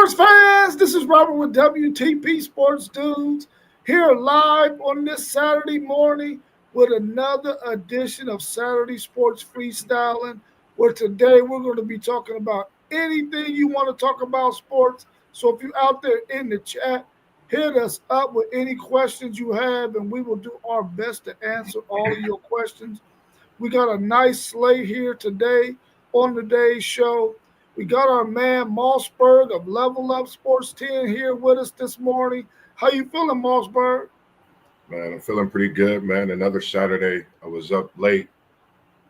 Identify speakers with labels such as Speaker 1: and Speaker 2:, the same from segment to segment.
Speaker 1: Sports fans, this is Robert with WTP Sports Dudes here live on this Saturday morning with another edition of Saturday Sports Freestyling, where today we're going to be talking about anything you want to talk about sports. So if you're out there in the chat, hit us up with any questions you have, and we will do our best to answer all of your questions. We got a nice slate here today on today's show. We got our man Mossberg of Level Up Sports 10 here with us this morning. How you feeling, Mossberg?
Speaker 2: Man, I'm feeling pretty good, man. Another Saturday. I was up late,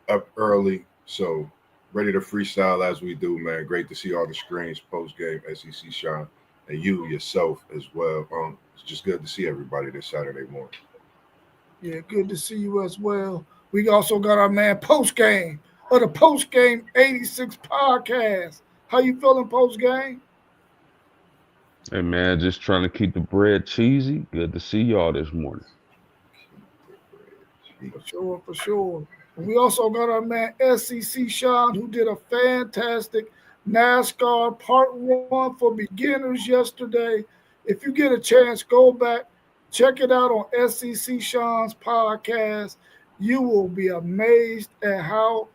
Speaker 2: up early, so ready to freestyle as we do, man. Great to see all the screens, post-game, SEC Sean, and you yourself as well. It's just good to see everybody this Saturday morning.
Speaker 1: Yeah, good to see you as well. We also got our man Post Game of the Post Game 86 podcast. How you feeling, Post Game?
Speaker 3: Hey man, just trying to keep the bread cheesy. Good to see y'all this morning.
Speaker 1: For sure, for sure. And we also got our man SEC Sean, who did a fantastic NASCAR Part 1 for beginners yesterday. If you get a chance, go back, check it out on SEC Sean's podcast. You will be amazed at how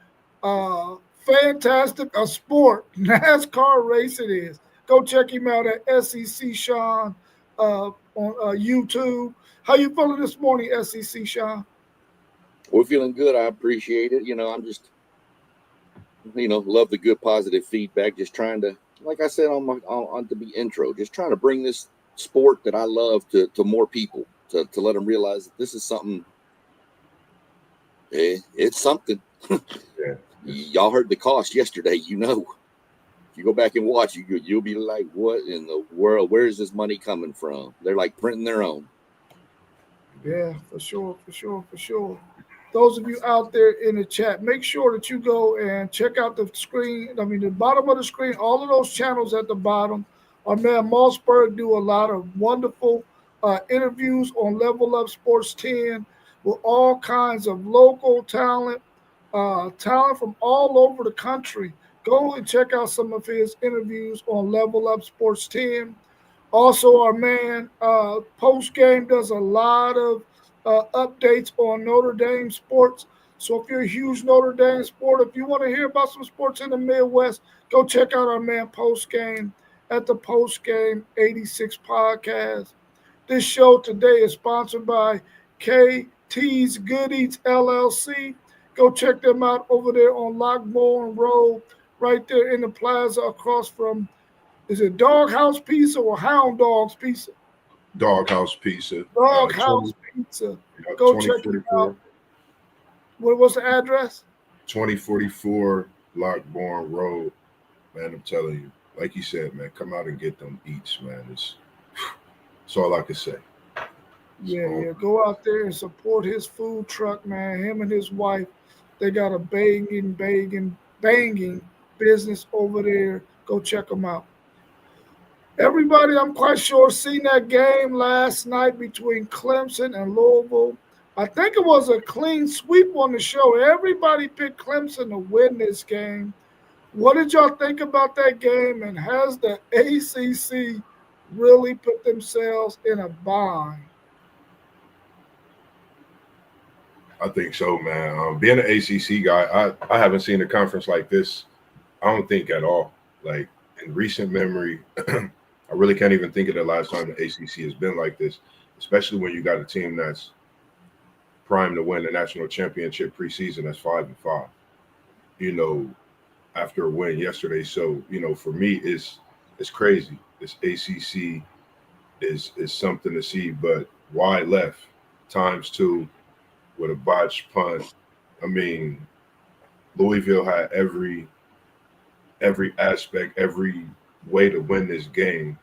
Speaker 1: fantastic a sport NASCAR racing is. Go check him out at SEC Sean on YouTube. How you feeling this morning, SEC Sean?
Speaker 4: We're feeling good. I appreciate it. I'm just, love the good positive feedback. Just trying to, like I said on the intro, just trying to bring this sport that I love to more people, to let them realize that this is something. It's something.
Speaker 2: Yeah.
Speaker 4: Y'all heard the cost yesterday. If you go back and watch, you'll be like, what in the world? Where is this money coming from? They're like printing their own.
Speaker 1: Yeah, for sure. Those of you out there in the chat, make sure that you go and check out the screen. The bottom of the screen, all of those channels at the bottom. Our man Mossberg do a lot of wonderful interviews on Level Up Sports 10 with all kinds of local talent, talent from all over the country. Go and check out some of his interviews on Level Up Sports 10. Also, our man post game does a lot of updates on Notre Dame sports. So if you're a huge Notre Dame sport, if you want to hear about some sports in the Midwest, go check out our man post game at the Post Game 86 podcast. This show today is sponsored by KT's Good Eats LLC. Go check them out over there on Lockbourne Road, right there in the plaza across from, is it Doghouse Pizza or Hound Dogs Pizza?
Speaker 2: Doghouse Pizza.
Speaker 1: Doghouse Pizza. Go check it out. What's the address?
Speaker 2: 2044 Lockbourne Road. Man, I'm telling you, like you said, man, come out and get them eats, man. It's all I can say.
Speaker 1: Yeah. Go out there and support his food truck, man. Him and his wife, they got a banging business over there. Go check them out. Everybody, I'm quite sure, seen that game last night between Clemson and Louisville. I think it was a clean sweep on the show. Everybody picked Clemson to win this game. What did y'all think about that game? And has the ACC really put themselves in a bind?
Speaker 2: I think so, man. Being an ACC guy, I haven't seen a conference like this, I don't think at all. Like, in recent memory, I really can't even think of the last time the ACC has been like this, especially when you got a team that's primed to win the national championship preseason that's 5-5. After a win yesterday. So, for me, it's crazy. This ACC is something to see, but wide left ×2 with a botched punt. Louisville had every aspect, every way to win this game,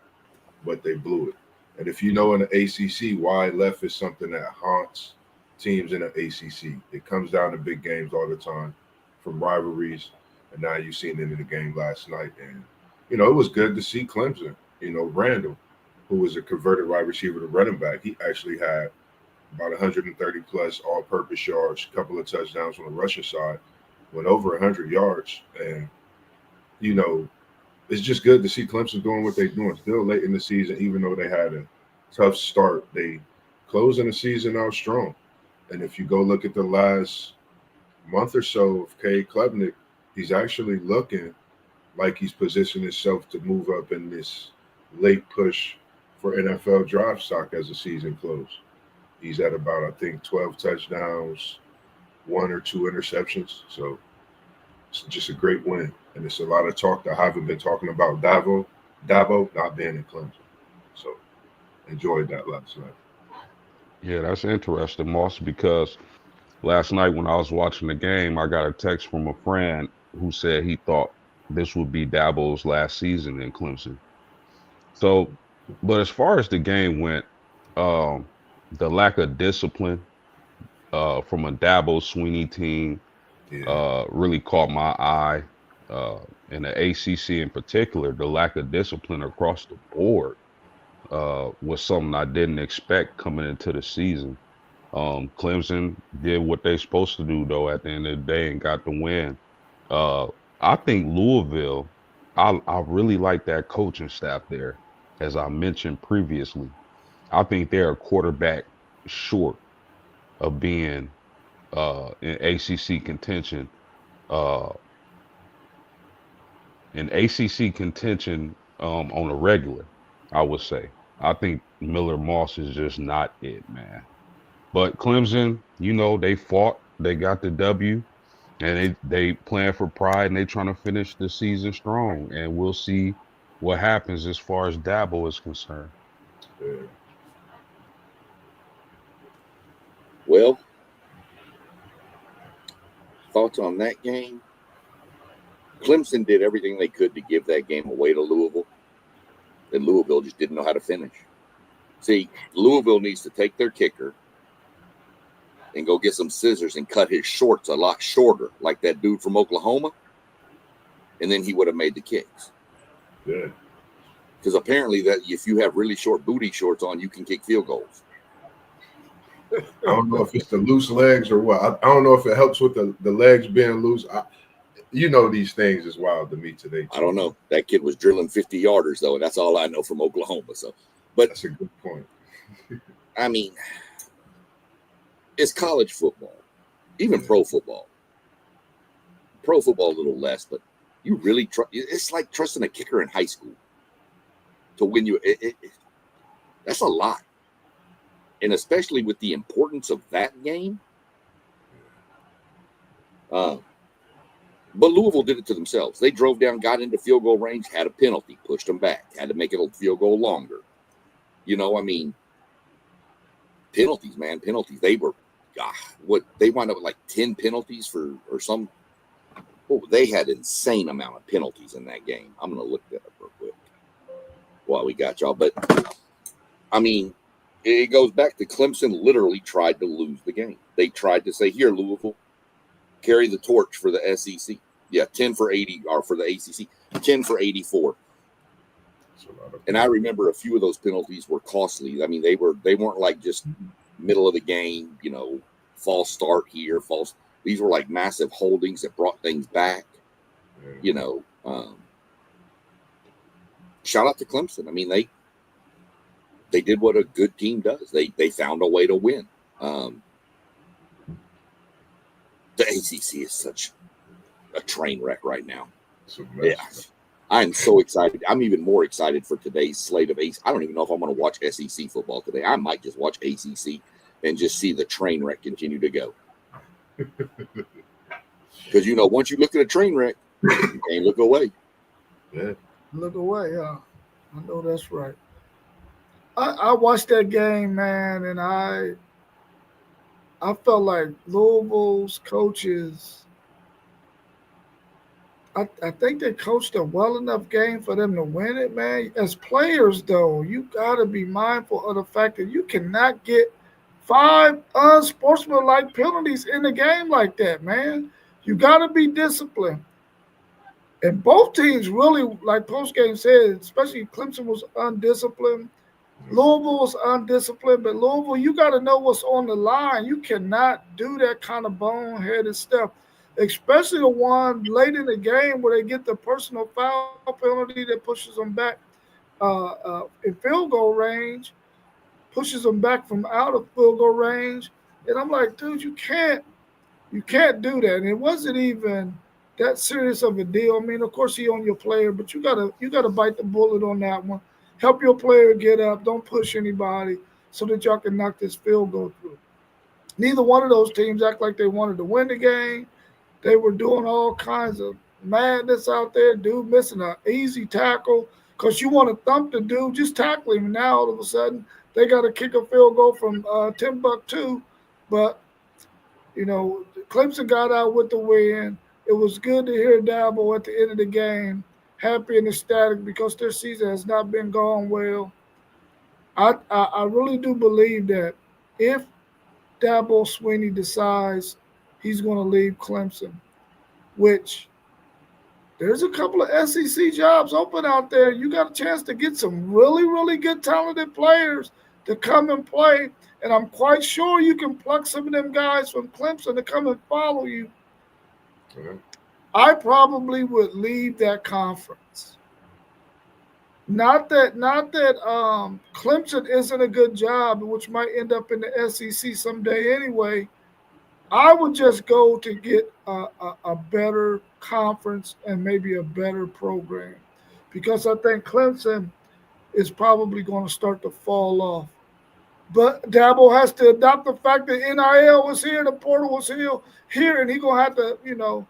Speaker 2: but they blew it. And if you know in the ACC, wide left is something that haunts teams in the ACC. It comes down to big games all the time, from rivalries, and now you've seen it in the game last night. And, it was good to see Clemson. Randall, who was a converted wide receiver to running back, he actually had about 130-plus all-purpose yards, a couple of touchdowns on the rushing side, went over 100 yards. And, it's just good to see Clemson doing what they're doing. Still late in the season, even though they had a tough start, they closing the season out strong. And if you go look at the last month or so of Cade Klubnik, he's actually looking like he's positioned himself to move up in this late push for NFL draft stock as the season closes. He's at about, I think, 12 touchdowns, one or two interceptions. So it's just a great win. And it's a lot of talk that I haven't been talking about Dabo not being in Clemson. So enjoyed that last night.
Speaker 3: Yeah, that's interesting, Moss, because last night when I was watching the game, I got a text from a friend who said he thought this would be Dabo's last season in Clemson. So, but as far as the game went, um, the lack of discipline from a Dabo Sweeney team
Speaker 2: Yeah,
Speaker 3: really caught my eye. In the ACC in particular, the lack of discipline across the board was something I didn't expect coming into the season. Clemson did what they supposed to do though at the end of the day and got the win. Uh, I think Louisville, I really like that coaching staff there, as I mentioned previously. I think they're a quarterback short of being in ACC contention. Uh, in ACC contention on a regular, I would say. I think Miller Moss is just not it, man. But Clemson, they fought, they got the W, and they playing for pride, and they trying to finish the season strong. And we'll see what happens as far as Dabo is concerned.
Speaker 2: yeah.
Speaker 4: Well, thoughts on that game? Clemson did everything they could to give that game away to Louisville, and Louisville just didn't know how to finish. See, Louisville needs to take their kicker and go get some scissors and cut his shorts a lot shorter, like that dude from Oklahoma, and then he would have made the kicks.
Speaker 2: Yeah.
Speaker 4: Because apparently that if you have really short booty shorts on, you can kick field goals.
Speaker 2: I don't know if it's the loose legs or what. I don't know if it helps with the legs being loose. These things is wild to me today, too.
Speaker 4: I don't know. That kid was drilling 50-yarders, though, and that's all I know from Oklahoma. But
Speaker 2: that's a good point.
Speaker 4: I mean, it's college football, even pro football. Pro football a little less, but you really trust. It's like trusting a kicker in high school to win you. That's a lot, and especially with the importance of that game. But Louisville did it to themselves. They drove down, got into field goal range, had a penalty, pushed them back, had to make it a field goal longer. Penalties, man, penalties. They were, they wound up with like 10 penalties or some. Oh, they had insane amount of penalties in that game. I'm going to look that up real quick while we got y'all. But, I mean, it goes back to Clemson literally tried to lose the game. They tried to say, here, Louisville, carry the torch for the SEC. Yeah, 10 for 80, or for the ACC, 10 for 84. And I remember a few of those penalties were costly. I mean, they weren't like just middle of the game, false start here, false. These were like massive holdings that brought things back. Shout out to Clemson. I mean, they did what a good team does. They found a way to win. The ACC is such a train wreck right now. Yeah. I'm so excited. I'm even more excited for today's slate of ACC. I don't even know if I'm going to watch SEC football today. I might just watch ACC and just see the train wreck continue to go. Because, once you look at a train wreck, you can't look away.
Speaker 2: Yeah.
Speaker 1: Look away, yeah. I know that's right. I watched that game, man, and I felt like Louisville's coaches, I think they coached a well enough game for them to win it, man. As players, though, you got to be mindful of the fact that you cannot get 5 unsportsmanlike penalties in a game like that, man. You got to be disciplined. And both teams really, like post-game said, especially Clemson was undisciplined. Louisville was undisciplined, but Louisville, you got to know what's on the line. You cannot do that kind of boneheaded stuff. especially the one late in the game where they get the personal foul penalty that pushes them back in field goal range, pushes them back from out of field goal range. And I'm like, dude, you can't do that. And it wasn't even that serious of a deal. I mean, of course, he on your player, but you gotta bite the bullet on that one. Help your player get up. Don't push anybody so that y'all can knock this field goal through. Neither one of those teams act like they wanted to win the game. They were doing all kinds of madness out there. Dude missing an easy tackle because you want to thump the dude, just tackle him. Now all of a sudden they got to kick a field goal from Timbuktu, but Clemson got out with the win. It was good to hear Dabo at the end of the game, happy and ecstatic because their season has not been going well. I really do believe that if Dabo Swinney decides he's going to leave Clemson, which there's a couple of SEC jobs open out there. You got a chance to get some really, really good, talented players to come and play. And I'm quite sure you can pluck some of them guys from Clemson to come and follow you.
Speaker 2: Yeah.
Speaker 1: I probably would leave that conference. Not that Clemson isn't a good job, which might end up in the SEC someday anyway. I would just go to get a better conference and maybe a better program because I think Clemson is probably going to start to fall off. But Dabo has to adopt the fact that NIL was here, the portal was here, and he's going to have to,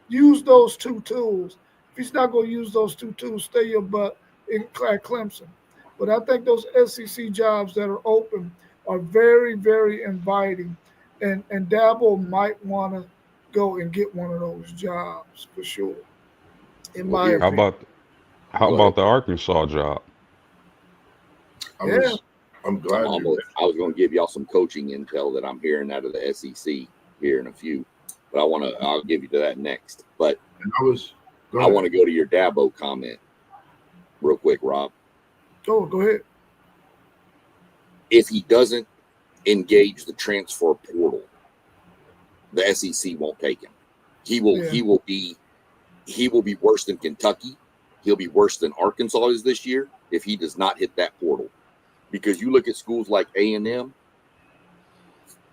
Speaker 1: use those two tools. If he's not going to use those two tools, stay your butt at Clemson. But I think those SEC jobs that are open are very, very inviting. And Dabo might want to go and get one of those jobs for sure, in my
Speaker 3: How
Speaker 1: opinion.
Speaker 3: how
Speaker 4: Go
Speaker 3: about
Speaker 4: ahead.
Speaker 3: the Arkansas job?
Speaker 1: Yeah.
Speaker 2: I'm glad
Speaker 4: I was going to give y'all some coaching intel that I'm hearing out of the SEC here in a few, but I'll give you to that next. But I want to go to your Dabo comment real quick, Rob.
Speaker 1: Oh, go ahead.
Speaker 4: If he doesn't engage the transfer portal, the SEC won't take him. He will be worse than Kentucky. He'll be worse than Arkansas is this year if he does not hit that portal. Because you look at schools like A&M,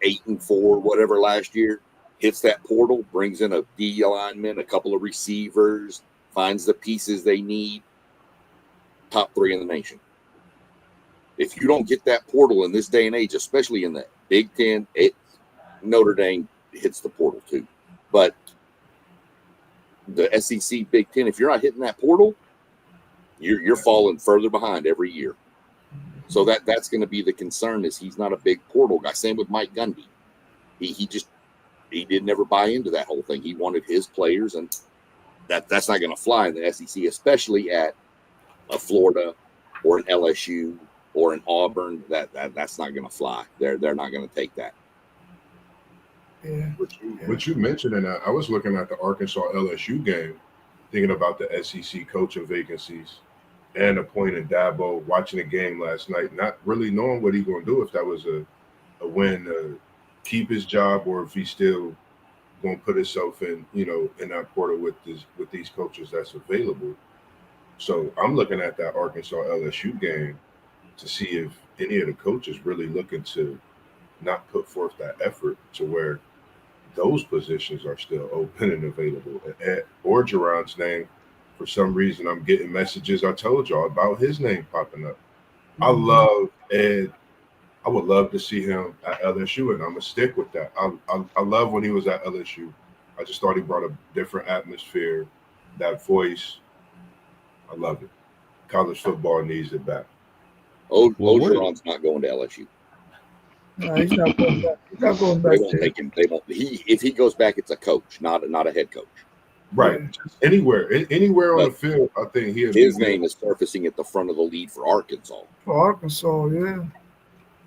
Speaker 4: 8-4, whatever last year, hits that portal, brings in a D lineman, a couple of receivers, finds the pieces they need, top 3 in the nation. If you don't get that portal in this day and age, especially in the Big Ten, Notre Dame hits the portal too. But the SEC Big Ten, if you're not hitting that portal, you're falling further behind every year. So that's going to be the concern is he's not a big portal guy. Same with Mike Gundy. He did never buy into that whole thing. He wanted his players, and that's not going to fly in the SEC, especially at a Florida or an LSU or an Auburn. That's not going to fly. They're not going to take that.
Speaker 1: Yeah.
Speaker 2: What you mentioned, and I was looking at the Arkansas LSU game, thinking about the SEC coaching vacancies and appointing Dabo, watching the game last night, not really knowing what he's going to do, if that was a win to keep his job or if he's still going to put himself in that portal with these coaches that's available. So I'm looking at that Arkansas LSU game to see if any of the coaches really looking to not put forth that effort to where those positions are still open and available. Ed Orgeron's name, for some reason, I'm getting messages. I told y'all about his name popping up. I love Ed. I would love to see him at LSU, and I'm gonna stick with that. I love when he was at LSU. I just thought he brought a different atmosphere, that voice. I love it. College football needs it back.
Speaker 4: Orgeron's not going to LSU.
Speaker 1: No, he's not going back. He's not going back
Speaker 4: They won't
Speaker 1: there.
Speaker 4: take him. They won't. If he goes back, it's a coach, not a head coach.
Speaker 2: Right.
Speaker 1: Yeah.
Speaker 2: Just anywhere on the field, I think
Speaker 4: his name is surfacing at the front of the lead for Arkansas.
Speaker 1: For Arkansas, yeah.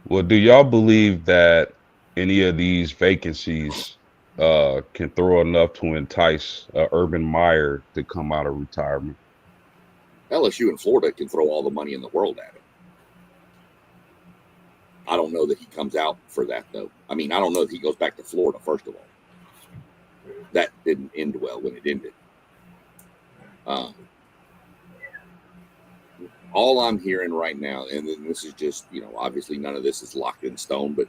Speaker 3: Well, do y'all believe that any of these vacancies can throw enough to entice Urban Meyer to come out of retirement?
Speaker 4: LSU and Florida can throw all the money in the world at him. I don't know that he comes out for that, though. I mean, I don't know if he goes back to Florida, first of all. That didn't end well when it ended. All I'm hearing right now, and this is just, obviously none of this is locked in stone, but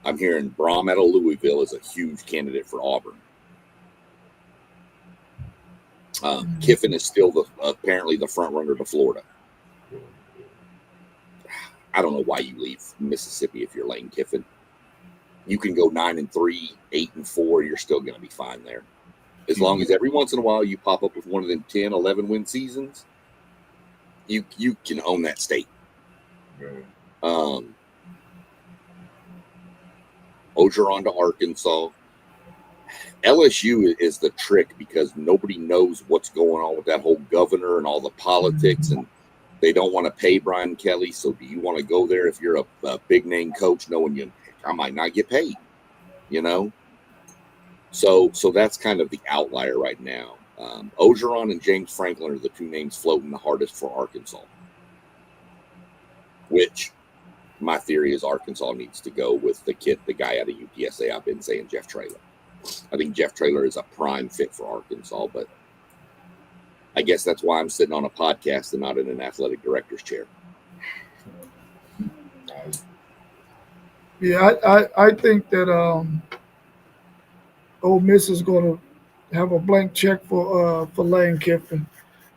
Speaker 4: I'm hearing Brom out of Louisville is a huge candidate for Auburn. Kiffin is still apparently the front runner to Florida. I don't know why you leave Mississippi if you're Lane Kiffin. You can go 9-3, 8-4. You're still going to be fine there. As long as every once in a while you pop up with one of them 10, 11 win seasons, you can own that state. Ogeron to Arkansas. LSU is the trick because nobody knows what's going on with that whole governor and all the politics, and they don't want to pay Brian Kelly. So do you want to go there if you're a big name coach knowing I might not get paid, So that's kind of the outlier right now. Ogeron and James Franklin are the two names floating the hardest for Arkansas, which my theory is Arkansas needs to go with the guy out of UTSA. I've been saying Jeff Traylor. I think Jeff Traylor is a prime fit for Arkansas, but I guess that's why I'm sitting on a podcast and not in an athletic director's chair.
Speaker 1: Yeah, I think that Ole Miss is going to have a blank check for Lane Kiffin.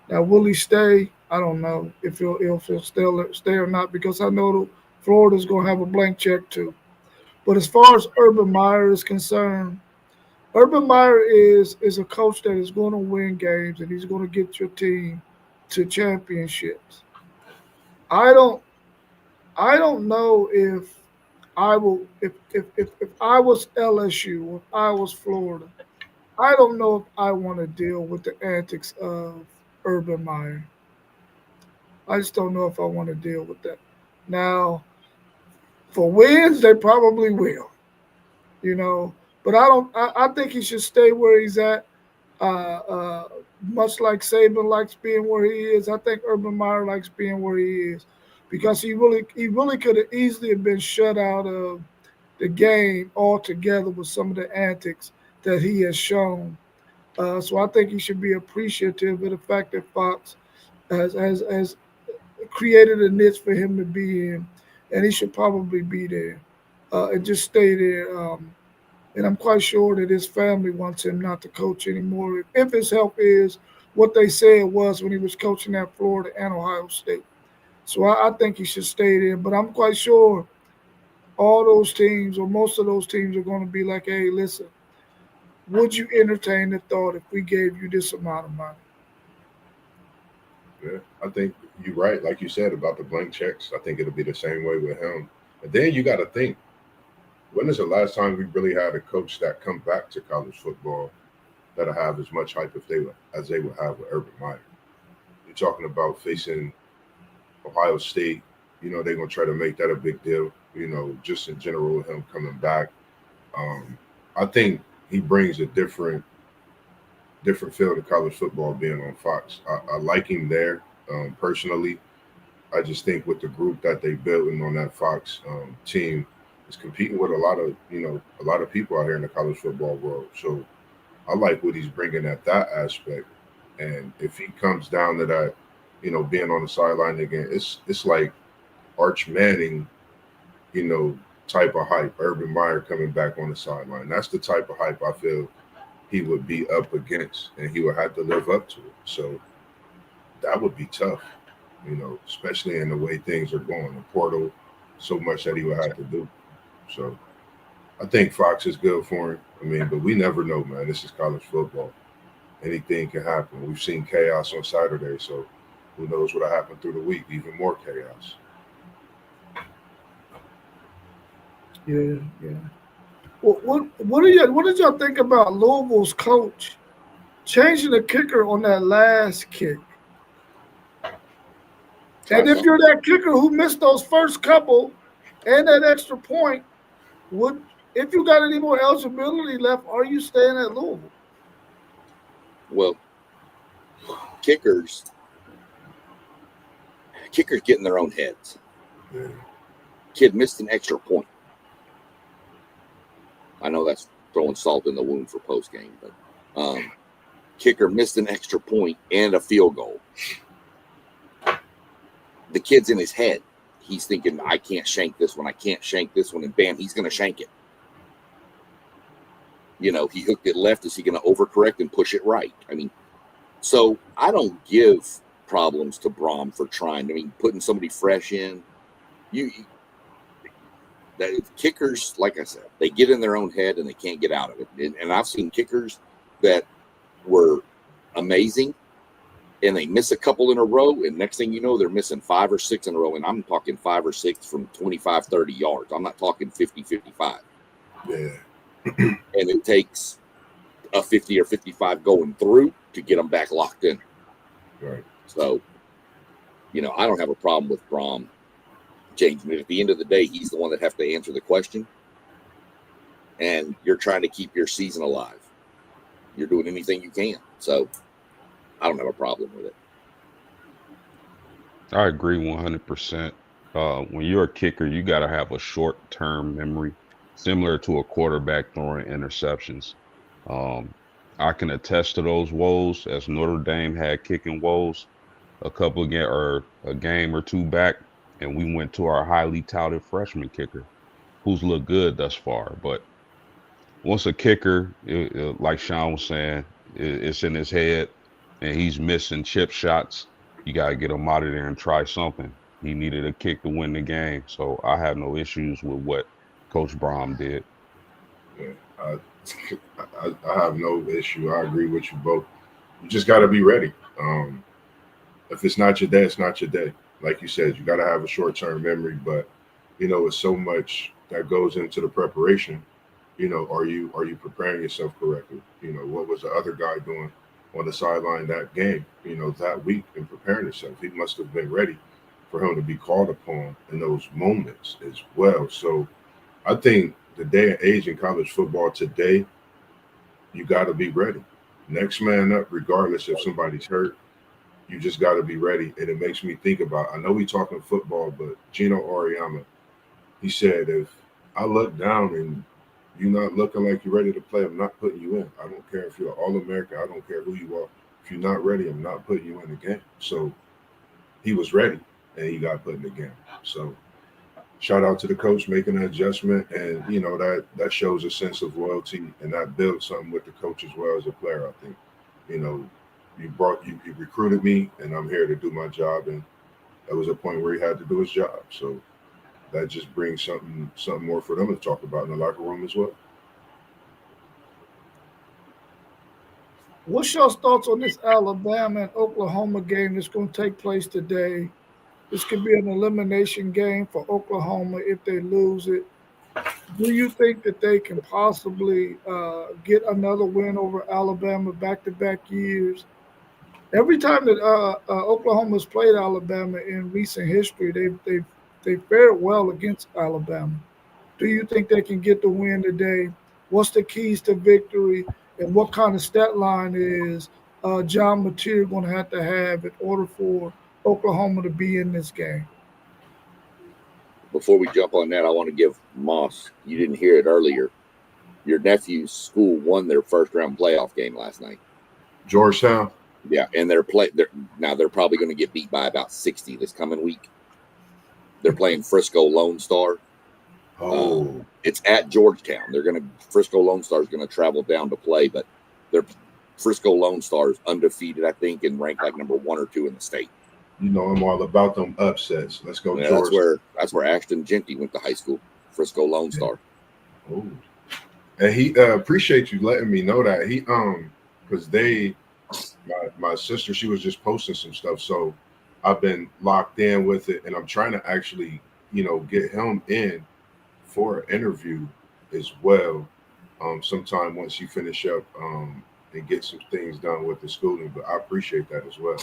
Speaker 1: Now, will he stay? I don't know if he'll stay or not, because I know Florida's going to have a blank check too. But as far as Urban Meyer is concerned, Urban Meyer is a coach that is going to win games, and he's going to get your team to championships. I don't know if I will if I was LSU or if I was Florida. I don't know if I want to deal with the antics of Urban Meyer. I just don't know if I want to deal with that. Now, for wins, they probably will, But I don't. I think he should stay where he's at. Much like Saban likes being where he is, I think Urban Meyer likes being where he is, because he really could have easily have been shut out of the game altogether with some of the antics that he has shown. So I think he should be appreciative of the fact that Fox has created a niche for him to be in, and he should probably be there and just stay there. And I'm quite sure that his family wants him not to coach anymore if his health is what they say it was when he was coaching at Florida and Ohio State. So I think he should stay there. But I'm quite sure all those teams or most of those teams are going to be like, hey, listen, would you entertain the thought if we gave you this amount of money?
Speaker 2: Yeah, I think you're right. Like you said about the blank checks, I think it'll be the same way with him. And then you got to think, when is the last time we really had a coach that come back to college football that'll have as much hype as they would have with Urban Meyer? You're talking about facing Ohio State. They're going to try to make that a big deal, just in general with him coming back. I think he brings a different feel to college football being on Fox. I like him there personally. I just think with the group that they built and on that Fox team is competing with a lot of people out here in the college football world. So I like what he's bringing at that aspect. And if he comes down to that, being on the sideline again, it's like Arch Manning, type of hype. Urban Meyer coming back on the sideline. That's the type of hype I feel he would be up against, and he would have to live up to it. So that would be tough, especially in the way things are going. The portal, so much that he would have to do. So I think Fox is good for him. But we never know, man. This is college football. Anything can happen. We've seen chaos on Saturday, so who knows what'll happen through the week? Even more chaos.
Speaker 1: Yeah. What did y'all think about Louisville's coach changing the kicker on that last kick? And if you're that kicker who missed those first couple and that extra point, if you got any more eligibility left, are you staying at Louisville?
Speaker 4: Well, kickers get in their own heads. Yeah. Kid missed an extra point. I know that's throwing salt in the wound for post game, but kicker missed an extra point and a field goal. The kid's in his head. He's thinking, I can't shank this one. I can't shank this one. And bam, he's going to shank it. You know, he hooked it left. Is he going to overcorrect and push it right? I mean, so I don't give problems to Brom for trying. I mean, putting somebody fresh in. The kickers, like I said, they get in their own head and they can't get out of it. And I've seen kickers that were amazing, and they miss a couple in a row, and next thing you know, they're missing 5 or 6 in a row, and I'm talking 5 or 6 from 25, 30 yards. I'm not talking 50, 55.
Speaker 2: Yeah.
Speaker 4: And it takes a 50 or 55 going through to get them back locked in.
Speaker 2: Right.
Speaker 4: So, you know, I don't have a problem with Brom changing it. At the end of the day, he's the one that has to answer the question, and you're trying to keep your season alive. You're doing anything you can. So I don't have a problem with it.
Speaker 3: I agree 100%. When you're a kicker, you got to have a short-term memory, similar to a quarterback throwing interceptions. I can attest to those woes, as Notre Dame had kicking woes a game or two back, and we went to our highly touted freshman kicker, who's looked good thus far. But once a kicker, like Sean was saying, it's in his head, and he's missing chip shots, you got to get him out of there and try something. He needed a kick to win the game. So I have no issues with what Coach Brom did.
Speaker 2: Yeah, I have no issue. I agree with you both. You just got to be ready. If it's not your day, it's not your day. Like you said, you got to have a short-term memory, but you know, it's so much that goes into the preparation. You know, are you preparing yourself correctly? You know, what was the other guy doing on the sideline that game, you know, that week in preparing himself? He must have been ready for him to be called upon in those moments as well. So I think the day and age in college football today, you got to be ready. Next man up, regardless if somebody's hurt, you just got to be ready. And it makes me think about, I know we talking football, but Gino Auriemma, he said, if I look down and you're not looking like you're ready to play, I'm not putting you in. I don't care if you're an All-American. I don't care who you are. If you're not ready, I'm not putting you in the game. So he was ready, and he got put in the game. So shout out to the coach making an adjustment, and, you know, that shows a sense of loyalty, and that builds something with the coach as well as a player, I think. You know, you recruited me, and I'm here to do my job, and there was a point where he had to do his job. So that just brings something more for them to talk about in the locker room as well.
Speaker 1: What's your thoughts on this Alabama and Oklahoma game that's going to take place today? This could be an elimination game for Oklahoma if they lose it. Do you think that they can possibly get another win over Alabama back-to-back years? Every time that Oklahoma's played Alabama in recent history, they fared well against Alabama. Do you think they can get the win today? What's the keys to victory, and what kind of stat line is John Mateer going to have in order for Oklahoma to be in this game?
Speaker 4: Before we jump on that, I want to give Moss, you didn't hear it earlier, your nephew's school won their first-round playoff game last night.
Speaker 2: Georgetown?
Speaker 4: Yeah, and they're probably going to get beat by about 60 this coming week. They're playing Frisco Lone Star.
Speaker 2: Oh,
Speaker 4: it's at Georgetown. Frisco Lone Star is going to travel down to play, but Frisco Lone Star is undefeated, I think, and ranked like number 1 or 2 in the state.
Speaker 2: You know, I'm all about them upsets. Let's go,
Speaker 4: Yeah,
Speaker 2: George.
Speaker 4: that's where Ashton Genty went to high school. Frisco Lone Star.
Speaker 2: Oh, and he appreciate you letting me know that because my sister, she was just posting some stuff, so I've been locked in with it, and I'm trying to actually, you know, get him in for an interview as well. Sometime once you finish up and get some things done with the schooling, but I appreciate that as well.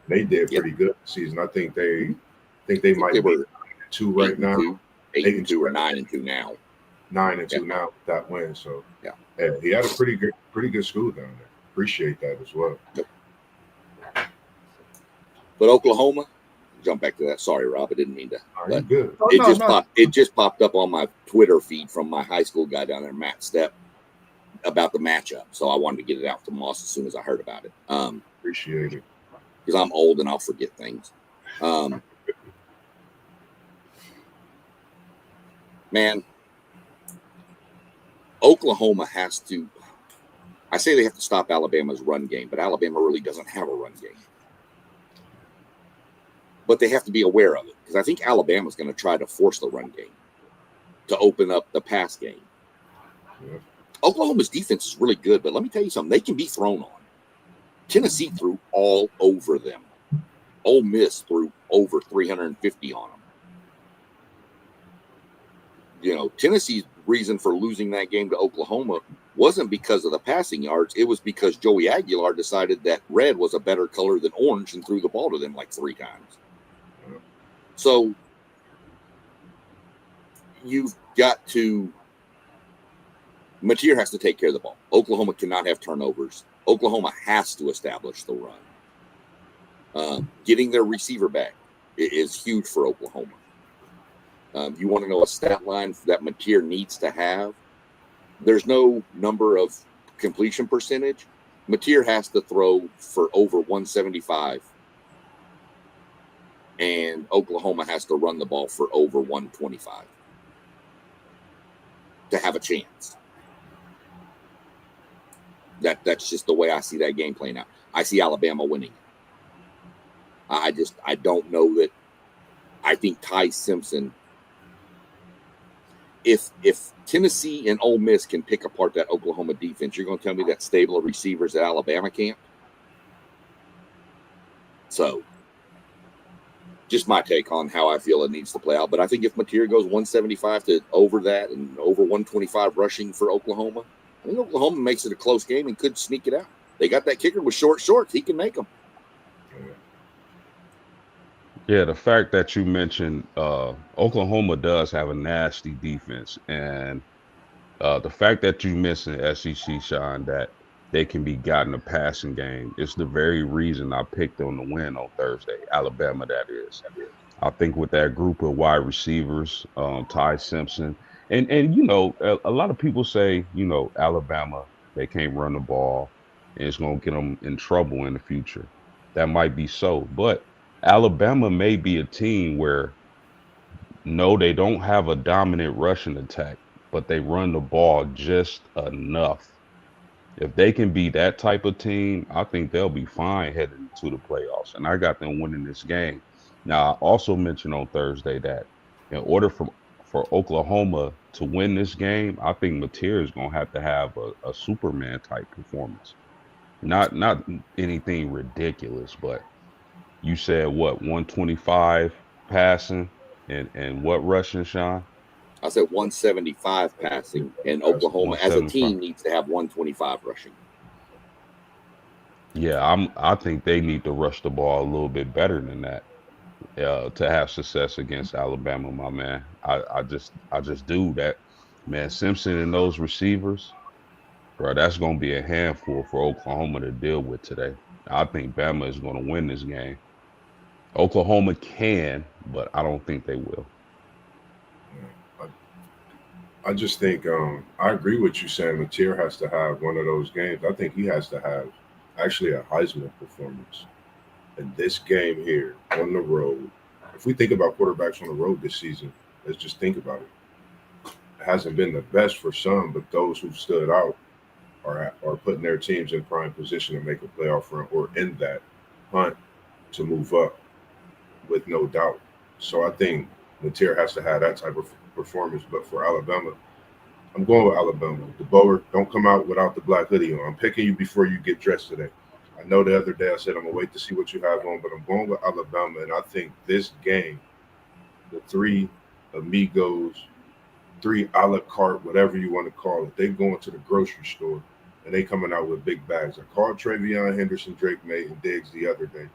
Speaker 2: They did pretty good this season. I think they might be 2 right now.
Speaker 4: 8-2 or 9-2 now.
Speaker 2: 9-2 now with that win. So
Speaker 4: yeah,
Speaker 2: he had a pretty good school down there. Appreciate that as well.
Speaker 4: Yep. But Oklahoma, jump back to that. Sorry, Rob, I didn't mean to.
Speaker 2: But good.
Speaker 4: It just popped up on my Twitter feed from my high school guy down there, Matt Stepp. about the matchup. So I wanted to get it out to Moss as soon as I heard about it.
Speaker 2: Appreciate it.
Speaker 4: Because I'm old and I'll forget things. Man, Oklahoma has to. I say they have to stop Alabama's run game, but Alabama really doesn't have a run game. But they have to be aware of it, because I think Alabama's going to try to force the run game to open up the pass game.
Speaker 2: Yeah.
Speaker 4: Oklahoma's defense is really good, but let me tell you something. They can be thrown on. Tennessee threw all over them. Ole Miss threw over 350 on them. You know, Tennessee's reason for losing that game to Oklahoma wasn't because of the passing yards. It was because Joey Aguilar decided that red was a better color than orange and threw the ball to them like 3 times. So you've got to – Mateer has to take care of the ball. Oklahoma cannot have turnovers. Oklahoma has to establish the run. Getting their receiver back is huge for Oklahoma. You want to know a stat line that Mateer needs to have? There's no number of completion percentage. Mateer has to throw for over 175. And Oklahoma has to run the ball for over 125 to have a chance. That's just the way I see that game playing out. I see Alabama winning. I don't know that. I think Ty Simpson, if Tennessee and Ole Miss can pick apart that Oklahoma defense, you're going to tell me that stable of receivers at Alabama can't? So, just my take on how I feel it needs to play out. But I think if Mateer goes 175 to over that and over 125 rushing for Oklahoma, I think Oklahoma makes it a close game and could sneak it out. They got that kicker with shorts. He can make them.
Speaker 3: Yeah, the fact that you mentioned Oklahoma does have a nasty defense, and the fact that you mentioned SEC, Sean, that they can be gotten a passing game is the very reason I picked them to win on Thursday. Alabama, that is. I think with that group of wide receivers, Ty Simpson, and you know, a lot of people say, you know, Alabama, they can't run the ball, and it's going to get them in trouble in the future. That might be so, but Alabama may be a team where no, they don't have a dominant rushing attack, but they run the ball just enough. If they can be that type of team, I think they'll be fine heading into the playoffs. And I got them winning this game. Now, I also mentioned on Thursday that in order for Oklahoma to win this game, I think Mateer is going to have a Superman type performance. Not anything ridiculous, but you said what, 125 passing and what rushing, Sean?
Speaker 4: I said 175 passing, and Oklahoma as a
Speaker 3: 175.
Speaker 4: team needs to have 125 rushing.
Speaker 3: Yeah, I think they need to rush the ball a little bit better than that to have success against Alabama, my man. I just do that, man. Simpson and those receivers, bro, that's gonna be a handful for Oklahoma to deal with today. I think Bama is gonna win this game. Oklahoma can, but I don't think they will.
Speaker 2: I just think I agree with you saying Mateer has to have one of those games. I think he has to have actually a Heisman performance. In this game here on the road, if we think about quarterbacks on the road this season, let's just think about it. It hasn't been the best for some, but those who've stood out are putting their teams in prime position to make a playoff run or in that hunt to move up with no doubt. So I think Mateer has to have that type of performance. But for Alabama, I'm going with Alabama. DeBoer, don't come out without the black hoodie on. I'm picking you before you get dressed today. I know the other day I said I'm going to wait to see what you have on, but I'm going with Alabama. And I think this game, the 3 amigos, 3 a la carte, whatever you want to call it, they going to the grocery store and they coming out with big bags. I called Travion Henderson, Drake May, and Diggs the other day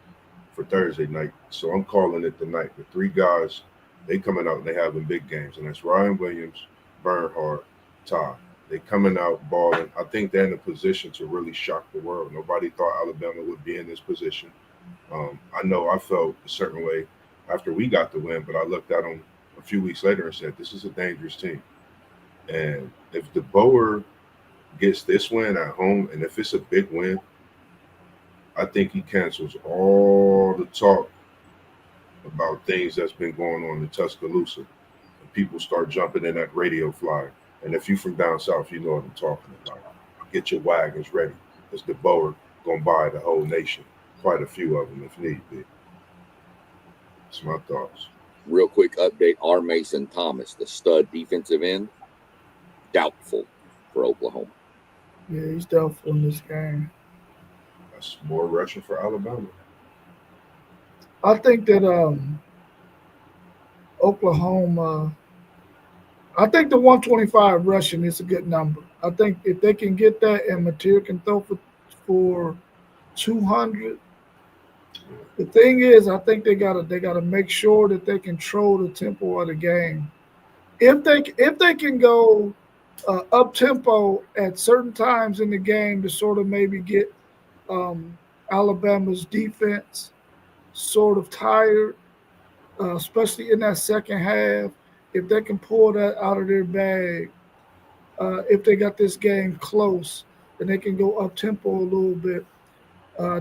Speaker 2: for Thursday night. So I'm calling it tonight. The 3 guys, they coming out and they having big games. And that's Ryan Williams, Bernhardt, Todd. They coming out balling. I think they're in a position to really shock the world. Nobody thought Alabama would be in this position. I know I felt a certain way after we got the win, but I looked at them a few weeks later and said, this is a dangerous team. And if DeBoer gets this win at home, and if it's a big win, I think he cancels all the talk about things that's been going on in Tuscaloosa. And people start jumping in that radio flyer. And if you from down south, you know what I'm talking about. Get your wagons ready, because the Boer gonna buy the whole nation. Quite a few of them if need be. That's my thoughts.
Speaker 4: Real quick update: R. Mason Thomas, the stud defensive end, doubtful for Oklahoma.
Speaker 1: Yeah, he's doubtful in this game.
Speaker 2: That's more rushing for Alabama.
Speaker 1: I think that Oklahoma. I think the 125 rushing is a good number. I think if they can get that and Mateer can throw for 200. The thing is, I think they gotta make sure that they control the tempo of the game. If they can go up tempo at certain times in the game to sort of maybe get um, Alabama's defense sort of tired, especially in that second half. If they can pull that out of their bag, if they got this game close and they can go up tempo a little bit,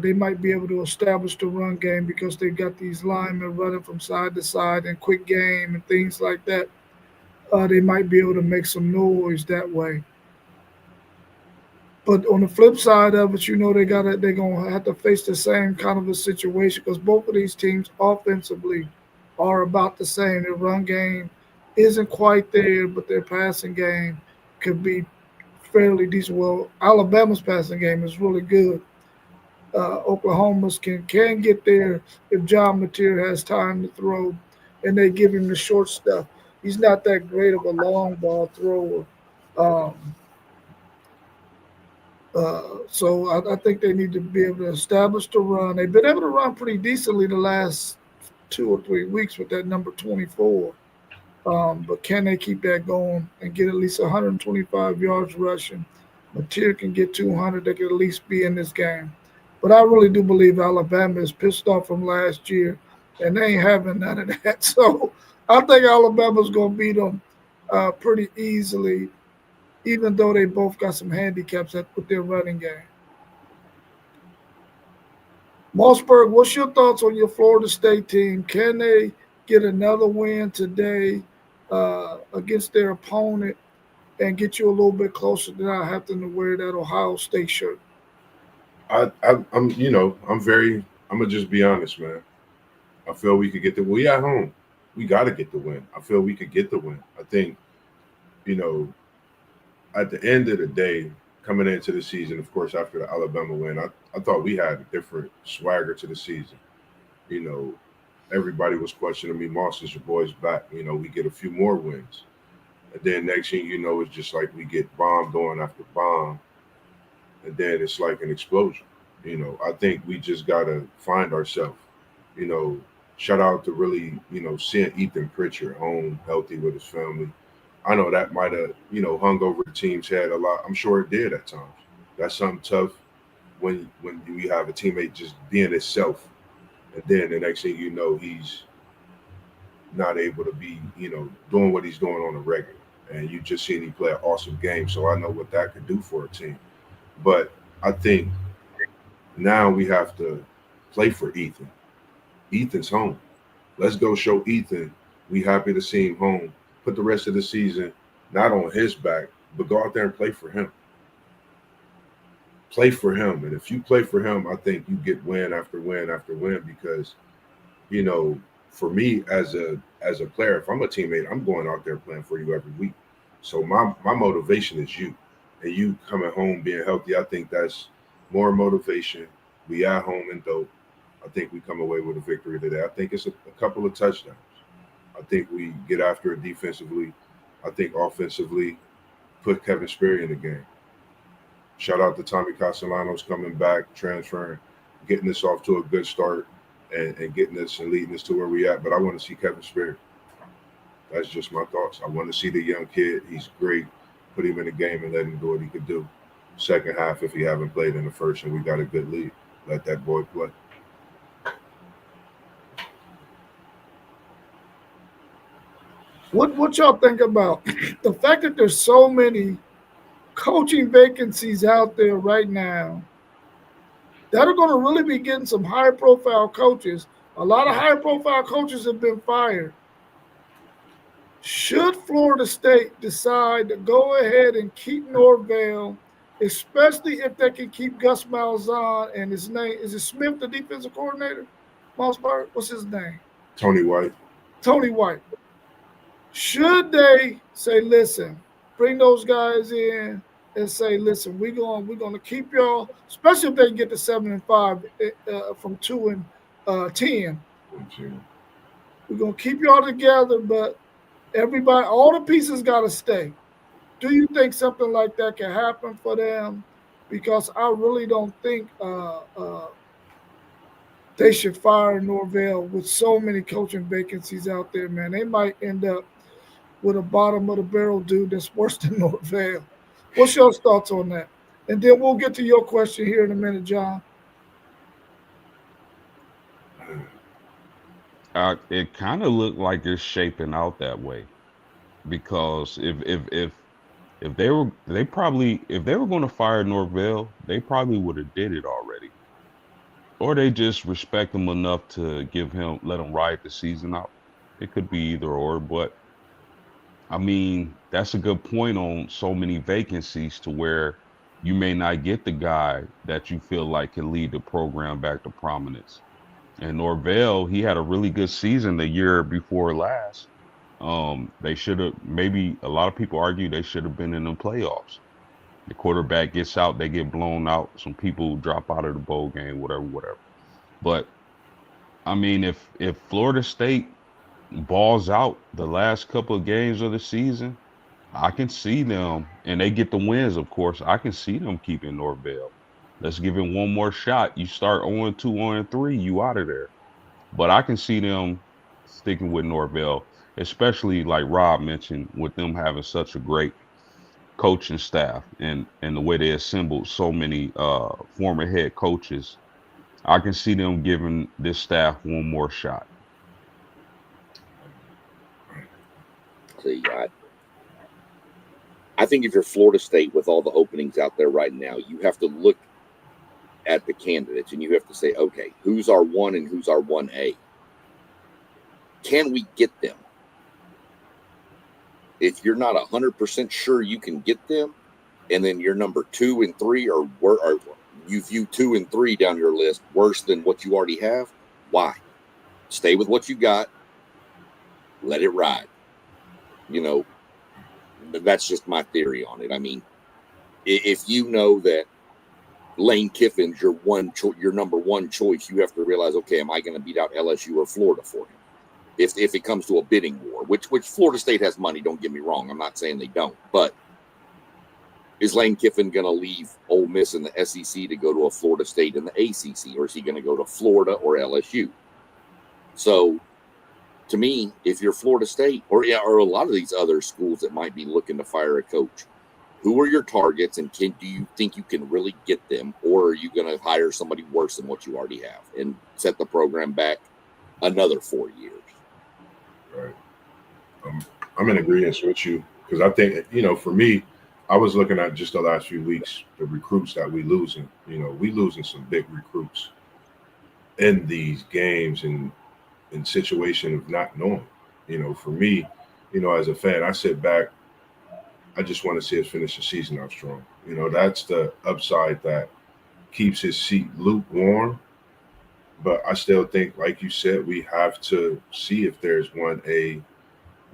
Speaker 1: they might be able to establish the run game because they've got these linemen running from side to side and quick game and things like that. They might be able to make some noise that way. But on the flip side of it, they're gonna have to face the same kind of a situation because both of these teams offensively are about the same. Their run game isn't quite there, but their passing game could be fairly decent. Well, Alabama's passing game is really good. Oklahoma's can get there if John Mateer has time to throw, and they give him the short stuff. He's not that great of a long ball thrower. Um, so I think they need to be able to establish the run. They've been able to run pretty decently the last 2 or 3 weeks with that number 24. But can they keep that going and get at least 125 yards rushing? Mateer can get 200. They could at least be in this game. But I really do believe Alabama is pissed off from last year, and they ain't having none of that. So I think Alabama's going to beat them pretty easily, even though they both got some handicaps with their running game. Mossberg, what's your thoughts on your Florida State team? Can they get another win today against their opponent and get you a little bit closer than I having to wear that Ohio State shirt?
Speaker 2: I'm very. I'm gonna just be honest, man. I feel we could get the. We at home. We got to get the win. I feel we could get the win. I think, you know, at the end of the day, coming into the season, of course, after the Alabama win, I thought we had a different swagger to the season. You know, everybody was questioning me, Moss, is your boys back? We get a few more wins. And then next thing you know, it's just like we get bombed on after bomb. And then it's like an explosion. I think we just got to find ourselves. You know, shout out to really, seeing Ethan Pritchard home healthy with his family. I know that might have, hung over the team's head a lot. I'm sure it did at times. That's something tough when you have a teammate just being itself, and then the next thing you know, he's not able to be, doing what he's doing on a regular. And you just seen him play an awesome game, so I know what that could do for a team. But I think now we have to play for Ethan. Ethan's home. Let's go show Ethan we happy to see him home. Put the rest of the season not on his back, but go out there and play for him. Play for him. And if you play for him, I think you get win after win after win because, for me as a player, if I'm a teammate, I'm going out there playing for you every week. So my motivation is you. And you coming home being healthy, I think that's more motivation. We at home and dope. I think we come away with a victory today. I think it's a couple of touchdowns. I think we get after it defensively. I think offensively, put Kevin Sperry in the game. Shout out to Tommy Castellanos coming back, transferring, getting us off to a good start, and getting us and leading us to where we at. But I want to see Kevin Sperry. That's just my thoughts. I want to see the young kid. He's great. Put him in the game and let him do what he could do. Second half, if he haven't played in the first and we got a good lead, let that boy play.
Speaker 1: What y'all think about the fact that there's so many coaching vacancies out there right now that are going to really be getting some high profile coaches. A lot of high profile coaches have been fired. Should Florida State decide to go ahead and keep Norvell, especially if they can keep Gus Malzahn and his name is it Smith, the defensive coordinator? Miles Bart, what's his name?
Speaker 2: Tony White.
Speaker 1: Tony White. Should they say, listen, bring those guys in and say, listen, we're gonna keep y'all, especially if they can get to 7-5 from 2-10. We're gonna keep y'all together, but everybody, all the pieces gotta stay. Do you think something like that can happen for them? Because I really don't think they should fire Norvell with so many coaching vacancies out there, man. They might end up with a bottom of the barrel dude that's worse than Norvell. What's your thoughts on that? And then we'll get to your question here in a minute, John.
Speaker 3: It kind of looked like it's shaping out that way because if they were going to fire Norvell, they probably would have did it already, or they just respect him enough to let him ride the season out. It could be either or, but I mean that's a good point on so many vacancies to where you may not get the guy that you feel like can lead the program back to prominence. And Norvell, he had a really good season the year before last. They should have, maybe a lot of people argue they should have been in the playoffs. The quarterback gets out, they get blown out. Some people drop out of the bowl game, whatever. But I mean, if Florida State balls out the last couple of games of the season, I can see them, and they get the wins, of course. I can see them keeping Norvell. Let's give him one more shot. You start 0-2, 0-3, you out of there. But I can see them sticking with Norvell, especially like Rob mentioned, with them having such a great coaching staff and the way they assembled so many former head coaches. I can see them giving this staff one more shot.
Speaker 4: See, I think if you're Florida State with all the openings out there right now, you have to look at the candidates and you have to say, okay, who's our 1 and who's our 1A? Can we get them? If you're not 100% sure you can get them, and then your number 2 and 3 or you view 2 and 3 down your list worse than what you already have, why? Stay with what you got. Let it ride. You know, that's just my theory on it. I mean, if you know that Lane Kiffin's your number 1 choice, you have to realize, okay, am I going to beat out LSU or Florida for him? If it comes to a bidding war, which Florida State has money, don't get me wrong. I'm not saying they don't, but is Lane Kiffin going to leave Ole Miss in the SEC to go to a Florida State in the ACC, or is he going to go to Florida or LSU? So, to me, if you're Florida State or a lot of these other schools that might be looking to fire a coach, who are your targets, and do you think you can really get them, or are you going to hire somebody worse than what you already have and set the program back another 4 years?
Speaker 2: Right. I'm in agreement with you because I think, for me, I was looking at just the last few weeks, the recruits that we losing. We losing some big recruits in these games and in situation of not knowing. For me, as a fan, I sit back. I just want to see us finish the season out strong. That's the upside that keeps his seat lukewarm. But I still think, like you said, we have to see if there's 1A,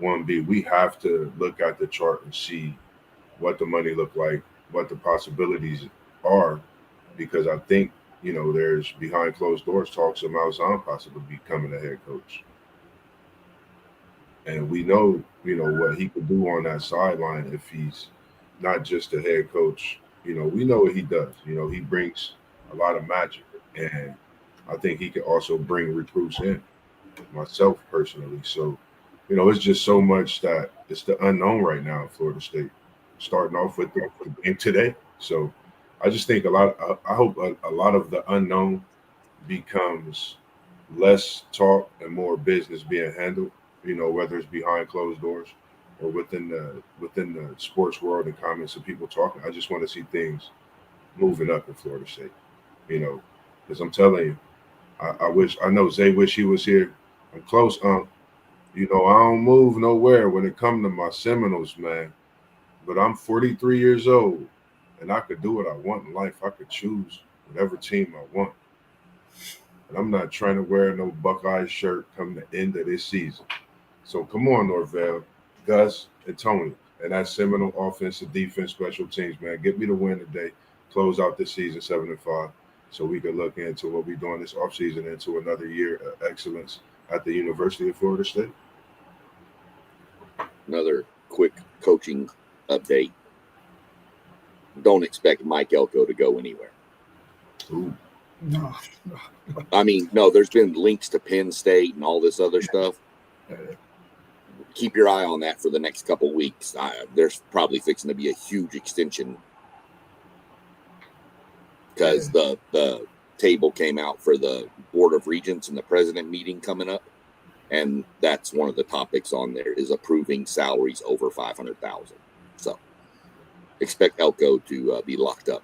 Speaker 2: 1B. We have to look at the chart and see what the money look like, what the possibilities are, because I think, there's behind closed doors talks of Malzahn possibly becoming a head coach. And we know, what he could do on that sideline if he's not just a head coach. We know what he does. He brings a lot of magic. And I think he could also bring recruits in, myself personally. So, it's just so much that it's the unknown right now in Florida State, starting off with the game today. So I just think I hope a lot of the unknown becomes less talk and more business being handled, whether it's behind closed doors or within the sports world and comments of people talking. I just want to see things moving up in Florida State. You know, because I'm telling you, I know Zay wish he was here. I'm close, You know, I don't move nowhere when it comes to my Seminoles, man. But I'm 43 years old, and I could do what I want in life. I could choose whatever team I want. And I'm not trying to wear no Buckeye shirt come the end of this season. So come on, Norvell, Gus, and Tony, and that Seminole offensive, defense, special teams, man. Get me the win today. Close out this season 7-5, so we can look into what we're doing this offseason into another year of excellence at the University of Florida State.
Speaker 4: Another quick coaching update. Don't expect Mike Elko to go anywhere.
Speaker 2: Ooh.
Speaker 1: No.
Speaker 4: I mean, no, there's been links to Penn State and all this other stuff. Keep your eye on that for the next couple of weeks. There's probably fixing to be a huge extension because the table came out for the Board of Regents and the president meeting coming up. And that's one of the topics on there is approving salaries over $500,000. So expect Elko to be locked up.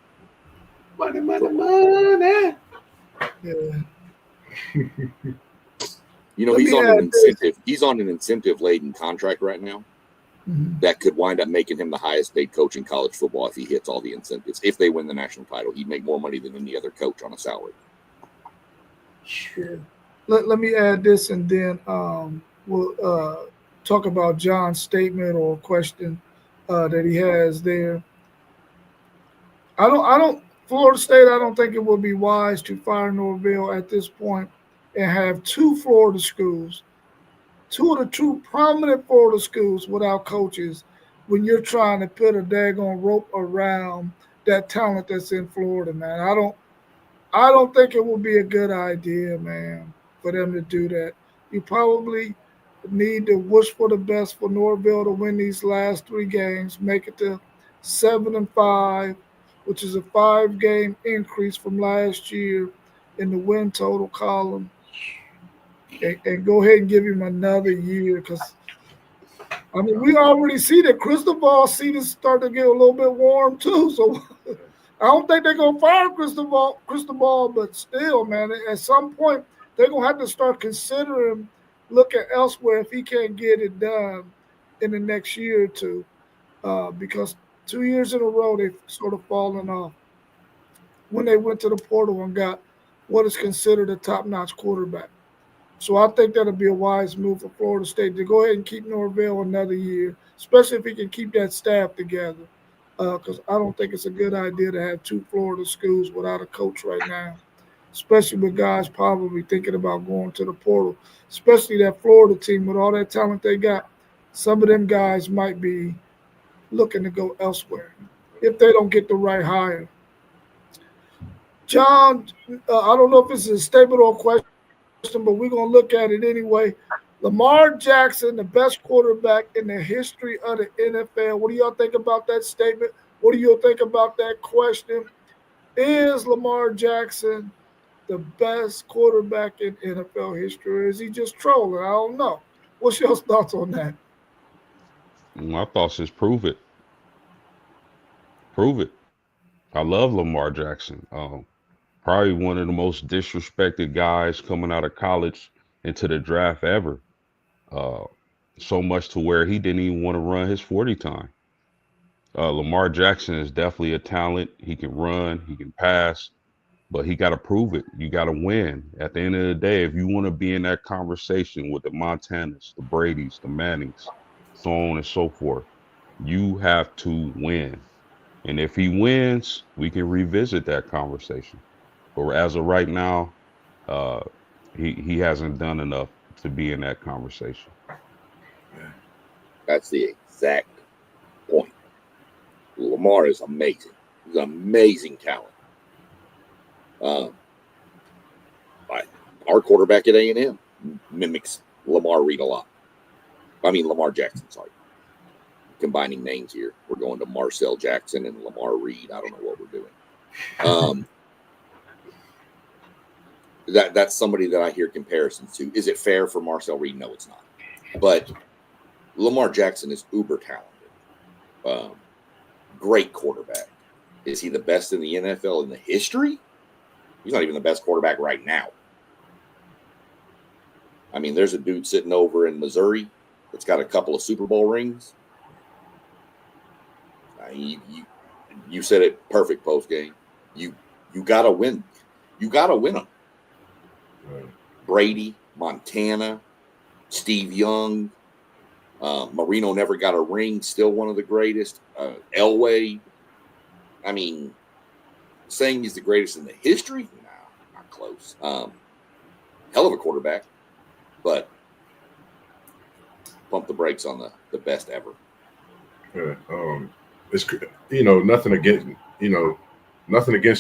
Speaker 2: Money.
Speaker 1: Yeah.
Speaker 4: You know, he's on an incentive. He's on an incentive-laden contract right now that could wind up making him the highest-paid coach in college football if he hits all the incentives. If they win the national title, he'd make more money than any other coach on a salary.
Speaker 1: Sure. Let me add this, and then we'll talk about John's statement or question that he has there. Florida State, I don't think it would be wise to fire Norvell at this point and have two Florida schools, two of the two prominent Florida schools without coaches when you're trying to put a daggone rope around that talent that's in Florida, man. I don't think it would be a good idea, man, for them to do that. You probably need to wish for the best for Norvell to win these last 3 games, make it to 7-5, which is a 5-game increase from last year in the win total column, and go ahead and give him another year. Because I mean, we already see that Cristobal season start to get a little bit warm too. So I don't think they're gonna fire Cristobal, but still, man, at some point they're gonna have to start considering looking elsewhere if he can't get it done in the next year or two, because 2 years in a row they've sort of fallen off when they went to the portal and got what is considered a top-notch quarterback. So I think that'll be a wise move for Florida State to go ahead and keep Norvell another year, especially if he can keep that staff together. Because I don't think it's a good idea to have 2 Florida schools without a coach right now, especially with guys probably thinking about going to the portal, especially that Florida team with all that talent they got. Some of them guys might be looking to go elsewhere if they don't get the right hire. John, I don't know if it's a statement or a question, but we're going to look at it anyway. Lamar Jackson, the best quarterback in the history of the NFL. What do y'all think about that statement? What do you think about that question? Is Lamar Jackson the best quarterback in NFL history, or is he just trolling? I don't know. What's your thoughts on that?
Speaker 3: My thoughts is prove it. Prove it. I love Lamar Jackson. Probably one of the most disrespected guys coming out of college into the draft ever. So much to where he didn't even want to run his 40 time. Lamar Jackson is definitely a talent. He can run, he can pass, but he got to prove it. You got to win. At the end of the day, if you want to be in that conversation with the Montanas, the Bradys, the Mannings, so on and so forth, you have to win. And if he wins, we can revisit that conversation. But as of right now, he hasn't done enough to be in that conversation.
Speaker 4: That's the exact point. Lamar is amazing. He's an amazing talent. Our quarterback at A&M mimics Lamar Reed a lot. Lamar Jackson, sorry. Combining names here. We're going to Marcel Jackson and Lamar Reed. I don't know what we're doing. That's somebody that I hear comparisons to. Is it fair for Marcel Reed? No, it's not. But Lamar Jackson is uber talented. Great quarterback. Is he the best in the NFL in the history? He's not even the best quarterback right now. I mean, there's a dude sitting over in Missouri that's got a couple of Super Bowl rings. You said it perfect post game. You gotta win. You gotta win them.
Speaker 2: Right.
Speaker 4: Brady, Montana, Steve Young, Marino never got a ring. Still one of the greatest. Elway. I mean, saying he's the greatest in the history? No, not close. Hell of a quarterback, but pump the brakes on the best ever.
Speaker 2: Yeah. It's nothing against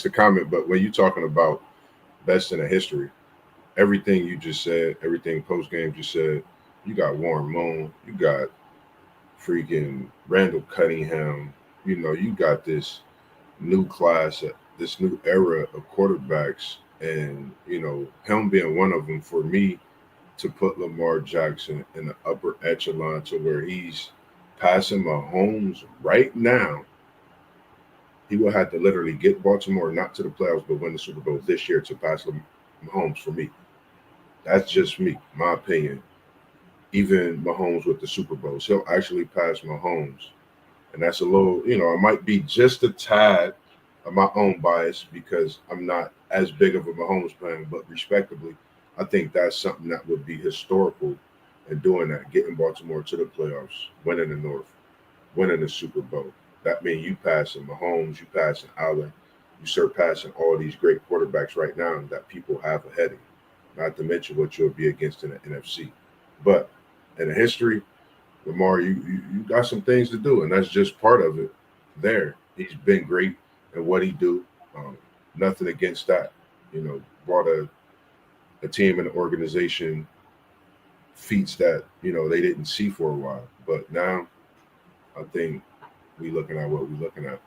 Speaker 2: the comment, but when you're talking about best in the history, everything you just said, everything post game just said, you got Warren Moon, you got freaking Randall Cunningham, you got this new class, this new era of quarterbacks, and him being one of them. For me to put Lamar Jackson in the upper echelon to where he's passing Mahomes right now, he will have to literally get Baltimore not to the playoffs but win the Super Bowl this year to pass Mahomes. For me, that's just me, my opinion. Even Mahomes with the Super Bowls, he'll actually pass Mahomes. And that's a little, I might be just a tad of my own bias because I'm not as big of a Mahomes fan, but respectably, I think that's something that would be historical in doing that, getting Baltimore to the playoffs, winning the North, winning the Super Bowl. That means you passing Mahomes, you passing Allen, you surpassing all these great quarterbacks right now that people have ahead of you. Not to mention what you'll be against in the NFC. But in the history, Lamar, you got some things to do, and that's just part of it. There, he's been great at what he do. Nothing against that. Brought a team and an organization feats that they didn't see for a while. But now, I think we looking at what we're looking at.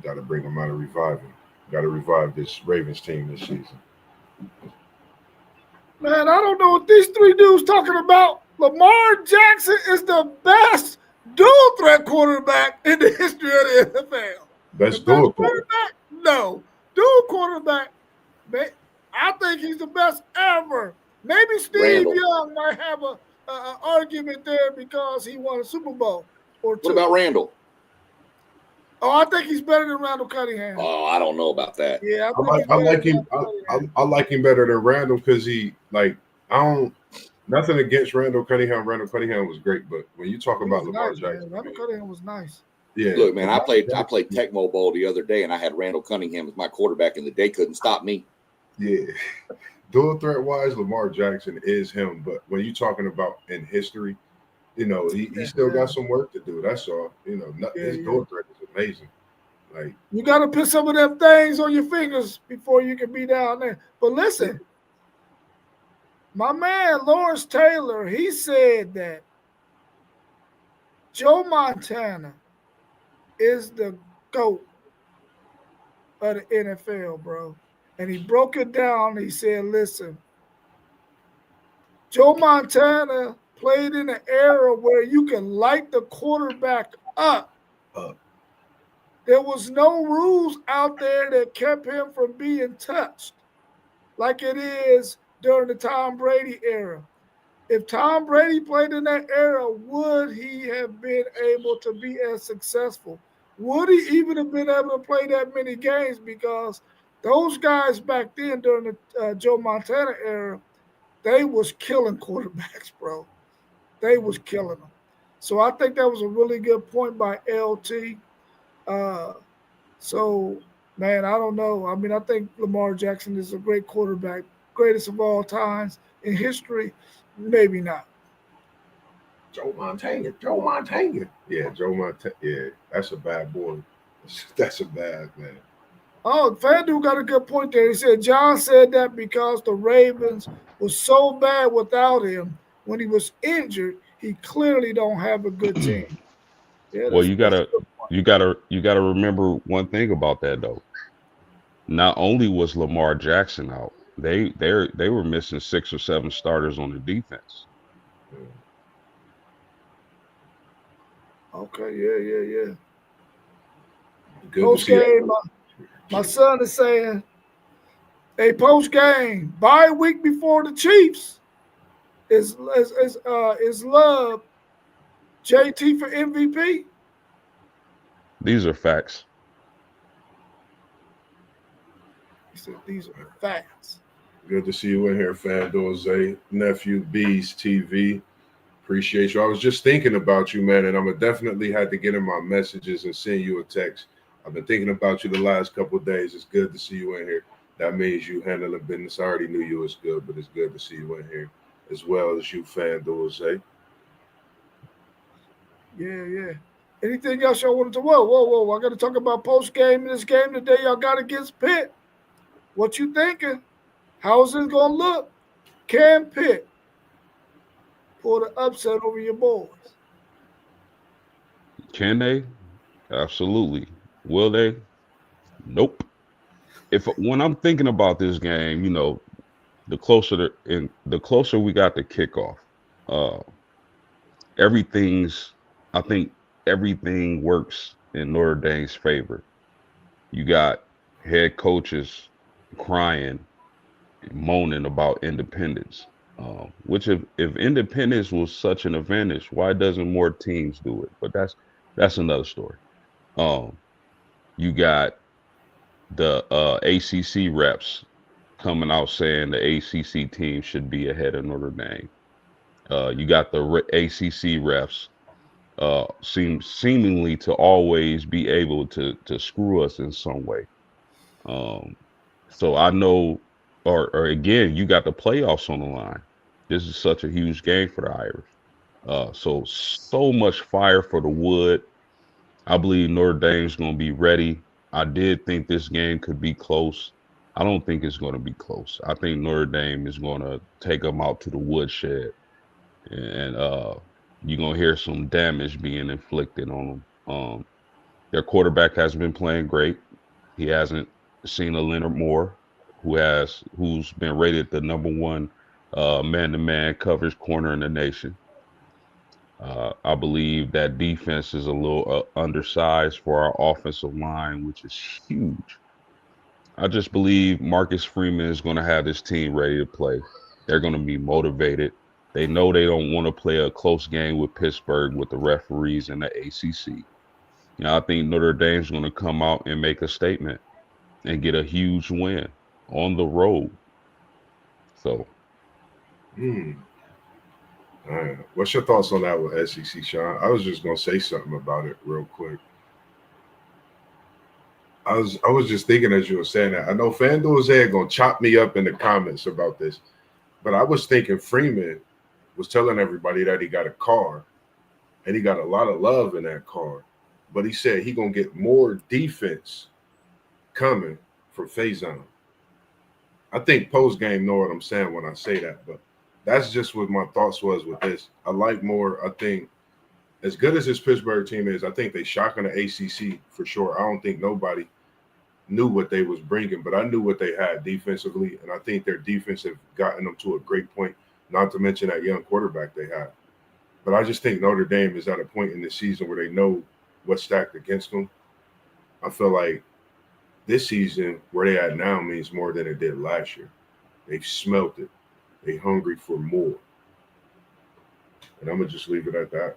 Speaker 2: Got to bring them out of reviving. Got to revive this Ravens team this season.
Speaker 1: Man, I don't know what these three dudes talking about. Lamar Jackson is the best dual threat quarterback in the history of the NFL.
Speaker 2: Best dual
Speaker 1: quarterback? No. Dual quarterback, man, I think he's the best ever. Maybe Steve Young might have an argument there because he won a Super Bowl or two.
Speaker 4: What about Randall?
Speaker 1: Oh, I think he's better than Randall Cunningham.
Speaker 4: Oh, I don't know about that.
Speaker 1: Yeah,
Speaker 2: I like him. I like him better than Randall because nothing against Randall Cunningham. Randall Cunningham was great, but when you talk about Lamar Jackson,
Speaker 1: Randall Cunningham was nice.
Speaker 2: Yeah.
Speaker 4: Look, man, I played Tecmo Bowl the other day, and I had Randall Cunningham as my quarterback, and they couldn't stop me.
Speaker 2: Yeah. Dual threat wise, Lamar Jackson is him, but when you're talking about in history, he still got some work to do. That's all. His dual threat is amazing. Like,
Speaker 1: you got to put some of them things on your fingers before you can be down there. But listen, my man Lawrence Taylor, he said that Joe Montana is the GOAT of the NFL, bro. And he broke it down. He said, listen, Joe Montana played in an era where you can light the quarterback up. There was no rules out there that kept him from being touched like it is during the Tom Brady era. If Tom Brady played in that era, would he have been able to be as successful? Would he even have been able to play that many games? Because those guys back then during the Joe Montana era, they was killing quarterbacks, bro. They was killing them. So I think that was a really good point by LT. So, man, I don't know. I mean, I think Lamar Jackson is a great quarterback, greatest of all times in history. Maybe not.
Speaker 2: Joe Montana. Yeah, Joe Montana. Yeah, that's a bad boy. That's a bad man.
Speaker 1: Oh, FanDuel got a good point there. He said John said that because the Ravens was so bad without him when he was injured, he clearly don't have a good team.
Speaker 3: Yeah, well, you gotta remember one thing about that though. Not only was Lamar Jackson out, they were missing 6 or 7 starters on the defense.
Speaker 1: Okay, yeah.
Speaker 2: Good to
Speaker 1: Post
Speaker 2: see you.
Speaker 1: game, my son is saying, "Hey, post game, bye week before the Chiefs is love JT for MVP."
Speaker 3: These are facts.
Speaker 1: He said, "These are facts."
Speaker 2: Good to see you in here, FanDuel Zay, nephew B's TV. Appreciate you. I was just thinking about you, man, and I'm gonna definitely had to get in my messages and send you a text. I've been thinking about you the last couple of days. It's good to see you in here. That means you handling business. I already knew you was good, but it's good to see you in here as well as you, FanDuel Zay.
Speaker 1: Yeah. Anything else y'all wanted to? Whoa! I got to talk about post game in this game today. Y'all got against Pitt. What you thinking? How's it gonna look? Can Pitt pull the upset over your boys?
Speaker 3: Can they? Absolutely. Will they? Nope. If when I'm thinking about this game, the closer we got to kickoff, uh, everything's I think everything works in Notre Dame's favor. You got head coaches crying and moaning about independence. Which if independence was such an advantage, why doesn't more teams do it? But that's another story. Um, you got the ACC reps coming out saying the ACC team should be ahead of Notre Dame. You got the ACC refs seemingly to always be able to screw us in some way. Um, so I know, or again, you got the playoffs on the line. This is such a huge game for the Irish. So much fire for the wood. I believe Notre Dame's going to be ready. I did think this game could be close. I don't think it's going to be close. I think Notre Dame is going to take them out to the woodshed, and you're going to hear some damage being inflicted on them. Their quarterback has been playing great. He hasn't seen a Leonard Moore, who's been rated the number one man-to-man coverage corner in the nation. I believe that defense is a little undersized for our offensive line, which is huge. I just believe Marcus Freeman is going to have this team ready to play. They're going to be motivated. They know they don't want to play a close game with Pittsburgh with the referees and the ACC. I think Notre Dame's going to come out and make a statement and get a huge win on the road. So,
Speaker 2: Hmm. All right. What's your thoughts on that with SEC, Sean? I was just gonna say something about it real quick. I was just thinking as you were saying that. I know FanDuel is there gonna chop me up in the comments about this, but I was thinking Freeman was telling everybody that he got a car and he got a lot of love in that car, but he said he gonna get more defense coming from Faison. I think post game know what I'm saying when I say that, but that's just what my thoughts was with this. I like more. I think as good as this Pittsburgh team is, I think they shocking the ACC for sure. I don't think nobody knew what they was bringing, but I knew what they had defensively, and I think their defense have gotten them to a great point. Not to mention that young quarterback they have. But I just think Notre Dame is at a point in the season where they know what's stacked against them. I feel like this season, where they at now, means more than it did last year. They've smelt it. They hungry for more. And I'm gonna just leave it at that.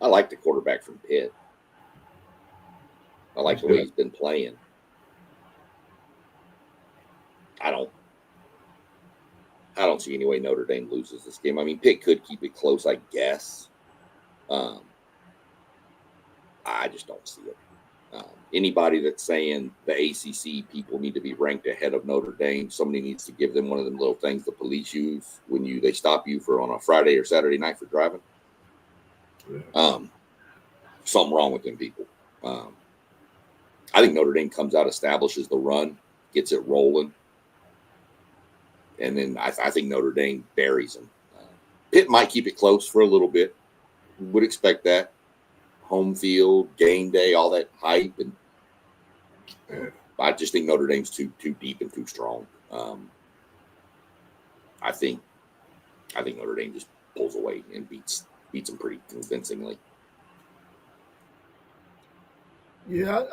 Speaker 4: I like the quarterback from Pitt. I like the way he's been playing. I don't see any way Notre Dame loses this game. I mean, Pitt could keep it close, I guess. I just don't see it. Anybody that's saying the ACC people need to be ranked ahead of Notre Dame, somebody needs to give them one of them little things the police use when they stop you for on a Friday or Saturday night for driving. Something wrong with them people. I think Notre Dame comes out, establishes the run, gets it rolling, and then I think Notre Dame buries them. Pitt might keep it close for a little bit. Would expect that. Home field, game day, all that hype, and I just think Notre Dame's too deep and too strong. I think Notre Dame just pulls away and beats them pretty convincingly.
Speaker 1: Yeah,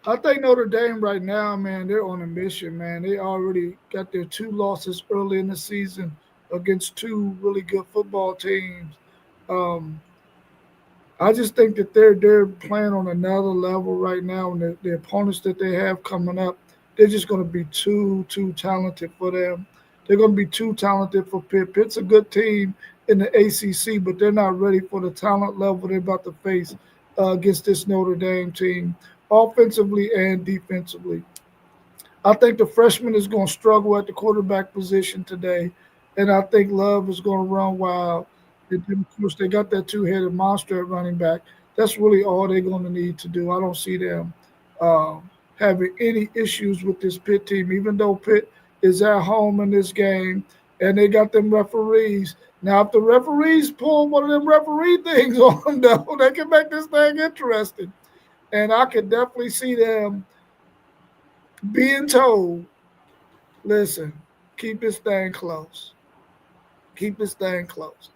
Speaker 1: I think Notre Dame right now, man, they're on a mission, man. They already got their 2 losses early in the season against 2 really good football teams. Um, I just think that they're playing on another level right now, and the opponents that they have coming up, they're just going to be too talented for them. They're going to be too talented for Pitt. Pitt's a good team in the ACC, but they're not ready for the talent level they're about to face against this Notre Dame team, offensively and defensively. I think the freshman is going to struggle at the quarterback position today, and I think Love is going to run wild. And then, of course, they got that two-headed monster at running back. That's really all they're going to need to do. I don't see them having any issues with this Pitt team, even though Pitt is at home in this game, and they got them referees. Now, if the referees pull one of them referee things on them, though, they can make this thing interesting. And I could definitely see them being told, listen, keep this thing close. Keep this thing close.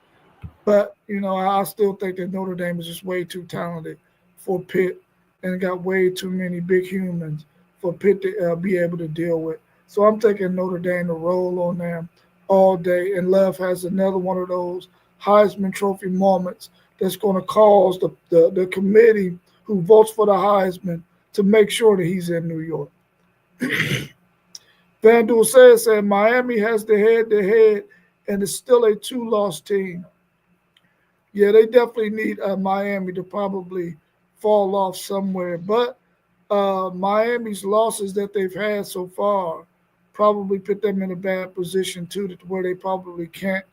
Speaker 1: But, I still think that Notre Dame is just way too talented for Pitt and got way too many big humans for Pitt to be able to deal with. So I'm taking Notre Dame to roll on them all day. And Love has another one of those Heisman Trophy moments that's going to cause the committee who votes for the Heisman to make sure that he's in New York. FanDuel said Miami has the head-to-head and is still a 2-loss team. Yeah, they definitely need Miami to probably fall off somewhere. But Miami's losses that they've had so far probably put them in a bad position, too, where they probably can't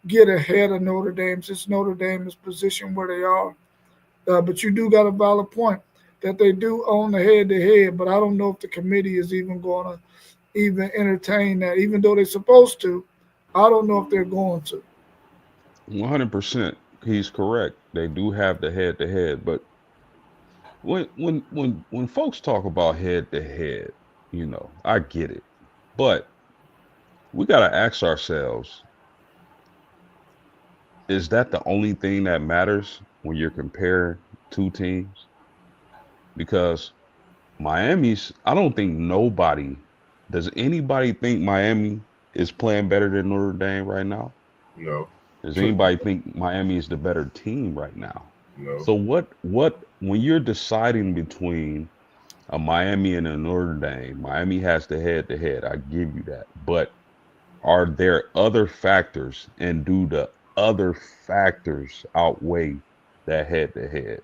Speaker 1: get ahead of Notre Dame since Notre Dame is positioned where they are. But you do got a valid point that they do own the head-to-head, but I don't know if the committee is even going to even entertain that, even though they're supposed to. I don't know if they're going to.
Speaker 3: 100%. He's correct. They do have the head to head, but when folks talk about head to head, I get it. But we got to ask ourselves, is that the only thing that matters when you're comparing two teams? Because I don't think does anybody think Miami is playing better than Notre Dame right now?
Speaker 2: No,
Speaker 3: Does anybody think Miami is the better team right now?
Speaker 2: no.
Speaker 3: So when you're deciding between a Miami and a Notre Dame, Miami has the head to head. I give you that. But are there other factors, and do the other factors outweigh that head to head?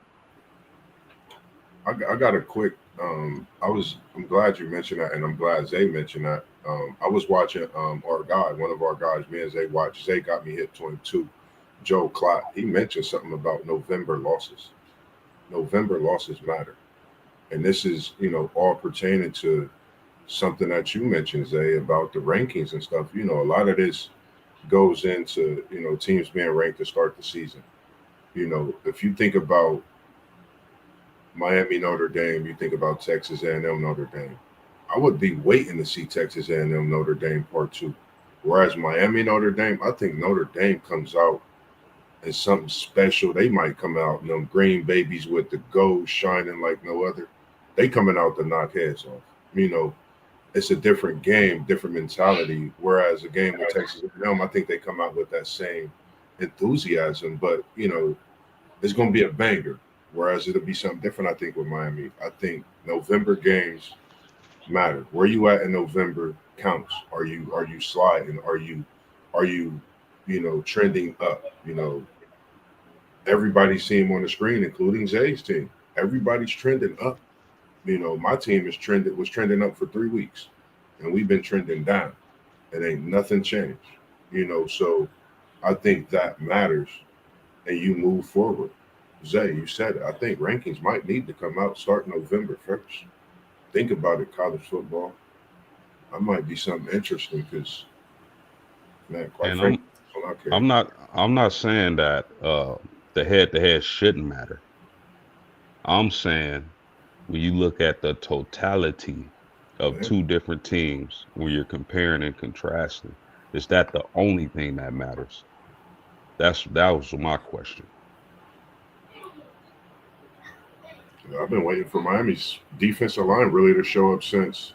Speaker 2: I got a quick. I'm glad you mentioned that, and I'm glad Zay mentioned that. I was watching our guy, one of our guys, me and Zay watched. Zay got me hit 22. Joe Klott. He mentioned something about November losses. November losses matter, and this is all pertaining to something that you mentioned, Zay, about the rankings and stuff. A lot of this goes into teams being ranked to start the season. If you think about Miami, Notre Dame, you think about Texas A&M, Notre Dame. I would be waiting to see Texas A&M, Notre Dame Part 2. Whereas Miami, Notre Dame, I think Notre Dame comes out as something special. They might come out, them green babies with the gold shining like no other. They coming out to knock heads off. It's a different game, different mentality. Whereas a game with Texas A&M, I think they come out with that same enthusiasm. But, it's going to be a banger. Whereas it'll be something different, I think, with Miami. I think November games matter. Where you at in November counts. Are you sliding? Are you trending up? Everybody's team on the screen, including Zay's team. Everybody's trending up. My team was trending up for 3 weeks, and we've been trending down. It ain't nothing changed. So I think that matters, and you move forward. Zay, you said it. I think rankings might need to come out starting November 1st. Think about it, college football. That might be something interesting because, man, quite
Speaker 3: And
Speaker 2: frankly, I don't care.
Speaker 3: I'm not saying that the head to head shouldn't matter. I'm saying when you look at the totality of
Speaker 2: Yeah.
Speaker 3: two different teams, when you're comparing and contrasting, is that the only thing that matters? That was my question.
Speaker 2: I've been waiting for Miami's defensive line really to show up since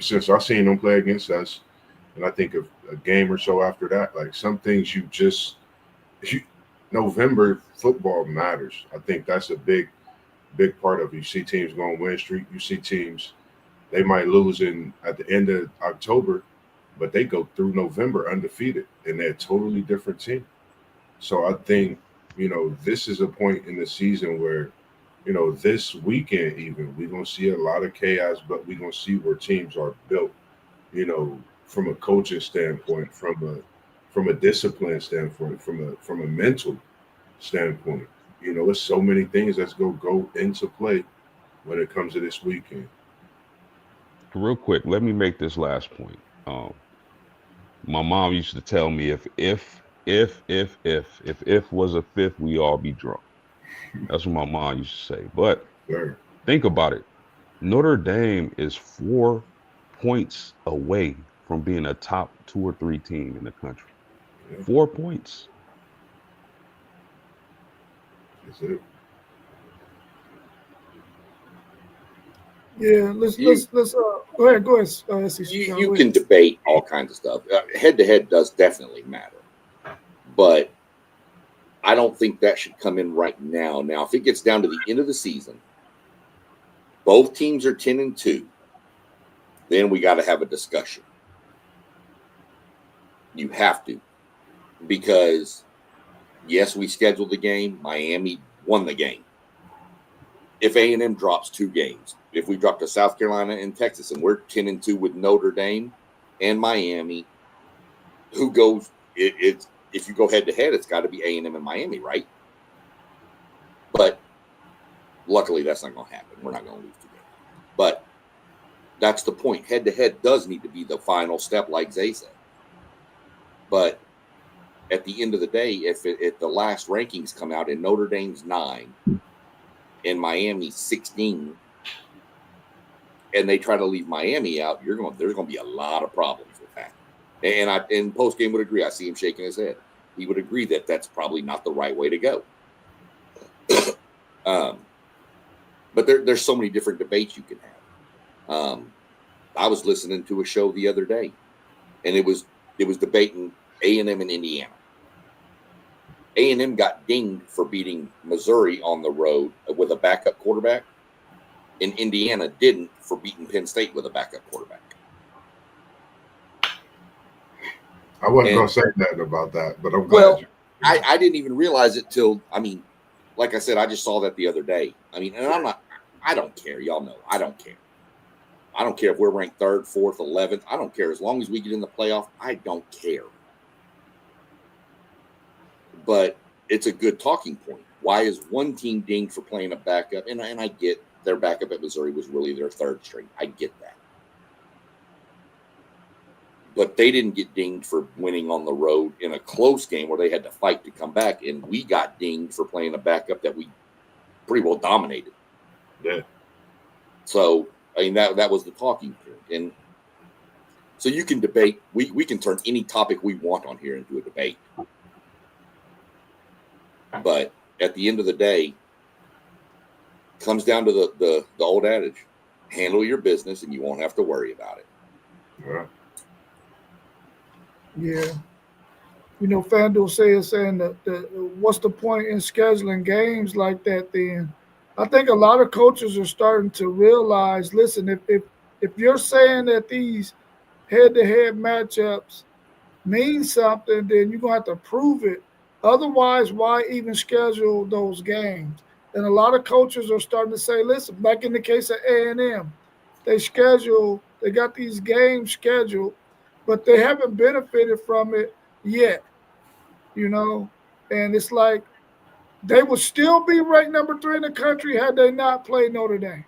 Speaker 2: since I seen them play against us, and I think of a game or so after that. Like some things you November football matters. I think that's a big part of it. You see teams go on win streak. You see teams they might lose in at the end of October, but they go through November undefeated, and they're a totally different team. So I think this is a point in the season where this weekend even we're gonna see a lot of chaos, but we're gonna see where teams are built. From a coaching standpoint, from a discipline standpoint, from a mental standpoint. There's so many things that's gonna go into play when it comes to this weekend.
Speaker 3: Real quick, let me make this last point. My mom used to tell me if was a fifth, we all be drunk. That's what my mom used to say. But
Speaker 2: Sure.
Speaker 3: think about it. Notre Dame is 4 points away from being a top 2 or 3 team in the country.
Speaker 2: Yeah,
Speaker 3: 4 points.
Speaker 2: that's it.
Speaker 1: Yeah,
Speaker 4: You
Speaker 1: let's go ahead, SEC Sean,
Speaker 4: you
Speaker 1: go
Speaker 4: can
Speaker 1: ahead.
Speaker 4: debate all kinds of stuff. Head to head does definitely matter, but I don't think that should come in right now. Now, if it gets down to the end of the season, both teams are 10-2, then we got to have a discussion. You have to, because yes, we scheduled the game. Miami won the game. If A&M drops 2 games, if we drop to South Carolina and Texas, and we're 10-2 with Notre Dame and Miami, who goes? It's if you go head to head, it's got to be A&M and Miami, right? But luckily, that's not going to happen. We're not going to lose together. But that's the point. Head to head does need to be the final step, like Zay said. But at the end of the day, if the last rankings come out and Notre Dame's 9 and Miami's 16, and they try to leave Miami out, there's going to be a lot of problems with that. And I in post game would agree. I see him shaking his head. He would agree that that's probably not the right way to go. But there's so many different debates you can have. I was listening to a show the other day, and it was debating A&M and Indiana. A&M got dinged for beating Missouri on the road with a backup quarterback, and Indiana didn't for beating Penn State with a backup quarterback.
Speaker 2: I wasn't
Speaker 4: And
Speaker 2: gonna say nothing about that, but I'm glad
Speaker 4: well,
Speaker 2: you.
Speaker 4: I didn't even realize it till, like I said, I just saw that the other day. And I don't care. Y'all know, I don't care. I don't care if we're ranked 3rd, 4th, 11th. I don't care. As long as we get in the playoff, I don't care. But it's a good talking point. Why is one team dinged for playing a backup? And I get their backup at Missouri was really their 3rd string. I get that. But they didn't get dinged for winning on the road in a close game where they had to fight to come back. And we got dinged for playing a backup that we pretty well dominated.
Speaker 2: Yeah.
Speaker 4: So, that was the talking point. And so you can debate. We can turn any topic we want on here into a debate. But at the end of the day, it comes down to the old adage, handle your business and you won't have to worry about it.
Speaker 2: Yeah.
Speaker 1: Yeah. FanDuel saying that what's the point in scheduling games like that then? I think a lot of coaches are starting to realize, listen, if you're saying that these head-to-head matchups mean something, then you're gonna have to prove it. Otherwise, why even schedule those games? And a lot of coaches are starting to say, listen, like in the case of A&M, they got these games scheduled, but they haven't benefited from it yet, you know. And it's like they would still be ranked number 3 in the country had they not played Notre Dame,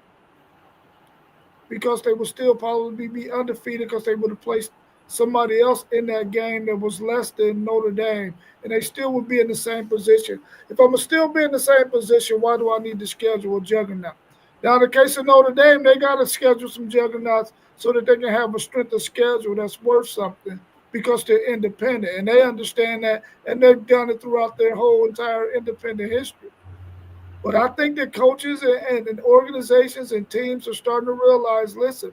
Speaker 1: because they would still probably be undefeated because they would have placed somebody else in that game that was less than Notre Dame, and they still would be in the same position. If I'm still be in the same position, why do I need to schedule a juggernaut? Now, in the case of Notre Dame, they got to schedule some juggernauts so that they can have a strength of schedule that's worth something. because they're independent and they understand that, and they've done it throughout their whole entire independent history. But I think that coaches and organizations and teams are starting to realize, listen,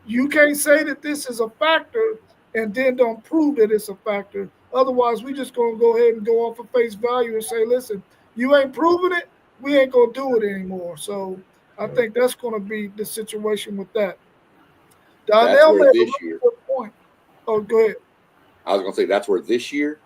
Speaker 1: you can't say that this is a factor and then don't prove that it's a factor. Otherwise, we just gonna go ahead and go off of face value and say, listen, you ain't proving it, we ain't gonna do it anymore. So I
Speaker 2: Right.
Speaker 1: think that's gonna be the situation with that.
Speaker 4: That's
Speaker 1: Donnell
Speaker 4: where
Speaker 1: made a
Speaker 4: this
Speaker 1: really
Speaker 4: year,
Speaker 1: good point. Oh, go ahead.
Speaker 4: I was going to say, that's where this year,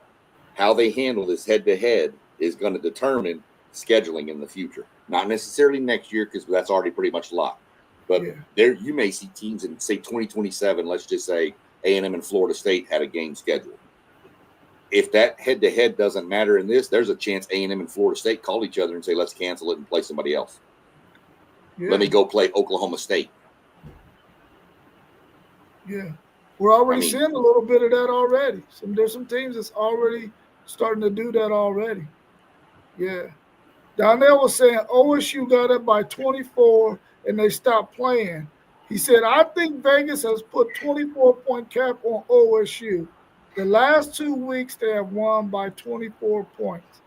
Speaker 4: how they handle this head to head is going to determine scheduling in the future. Not necessarily next year, because that's already pretty much locked. But
Speaker 1: Yeah.
Speaker 4: there, you may see teams in, say, 2027. Let's just say A&M and Florida State had a game scheduled. If that head to head doesn't matter in this, there's a chance A&M and Florida State call each other and say, let's cancel it and play somebody else.
Speaker 1: Yeah.
Speaker 4: Let me go play Oklahoma State.
Speaker 1: Yeah. We're already
Speaker 4: I mean-
Speaker 1: seeing a little bit of that already. There's some teams that's already starting to do that already. Yeah. Donnell was saying OSU got up by 24 and they stopped playing. He said, I think Vegas has put 24-point cap on OSU. The last 2 weeks they have won by 24 points.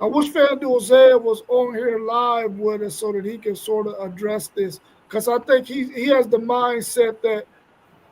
Speaker 1: I wish FanDuel Zaya was on here live with us so that he can sort of address this, because I think he has the mindset that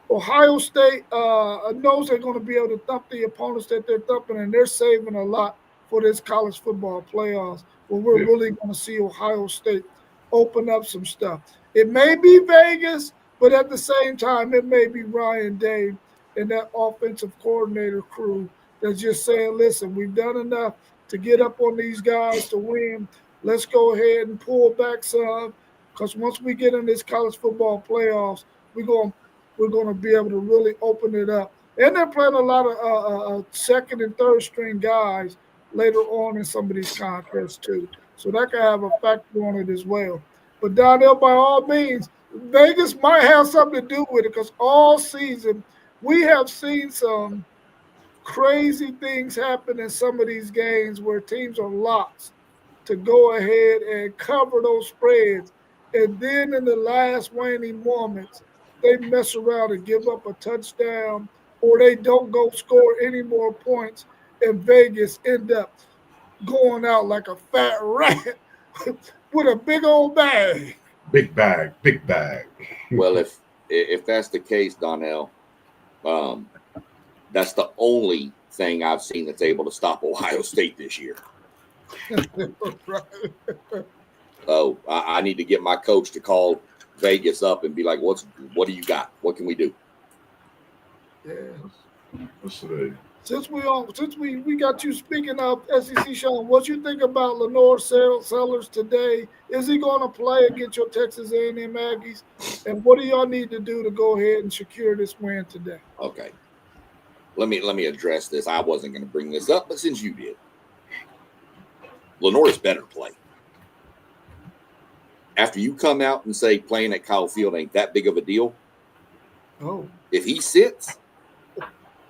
Speaker 1: Ohio State knows they're going to be able to thump the opponents that they're thumping, and they're saving a lot for this college football playoffs, where we're really going to see Ohio State open up some stuff. It may be Vegas, but at the same time, it may be Ryan Day and that offensive coordinator crew that's just saying, listen, we've done enough to get up on these guys to win. Let's go ahead and pull back some, because once we get in this college football playoffs, we're going to be able to really open it up. And they're playing a lot of second and third string guys later on in some of these contests too. So that can have a factor on it as well. But Donnell, by all means, Vegas might have something to do with it, because all season we have seen some crazy things happen in some of these games where teams are locked to go ahead and cover those spreads. And then in the last waning moments, they mess around and give up a touchdown, or they don't go score any more points, and Vegas end up going out like a fat rat with a big old bag.
Speaker 2: Big bag, big bag.
Speaker 4: Well, if that's the case, Donnell, that's the only thing I've seen that's able to stop Ohio State this year.
Speaker 1: Right.
Speaker 4: Oh, I need to get my coach to call Vegas up and be like, what do you got? What can we do?
Speaker 1: Yeah.
Speaker 2: What's today?
Speaker 1: Since we got you speaking of SEC, Sean, what you think about Lenore Sellers today? Is he going to play against your Texas A&M Aggies? And what do y'all need to do to go ahead and secure this win today?
Speaker 4: Okay. Let me address this. I wasn't going to bring this up, but since you did, Lenore's better play. After you come out and say playing at Kyle Field ain't that big of a deal,
Speaker 1: Oh,
Speaker 4: if he sits,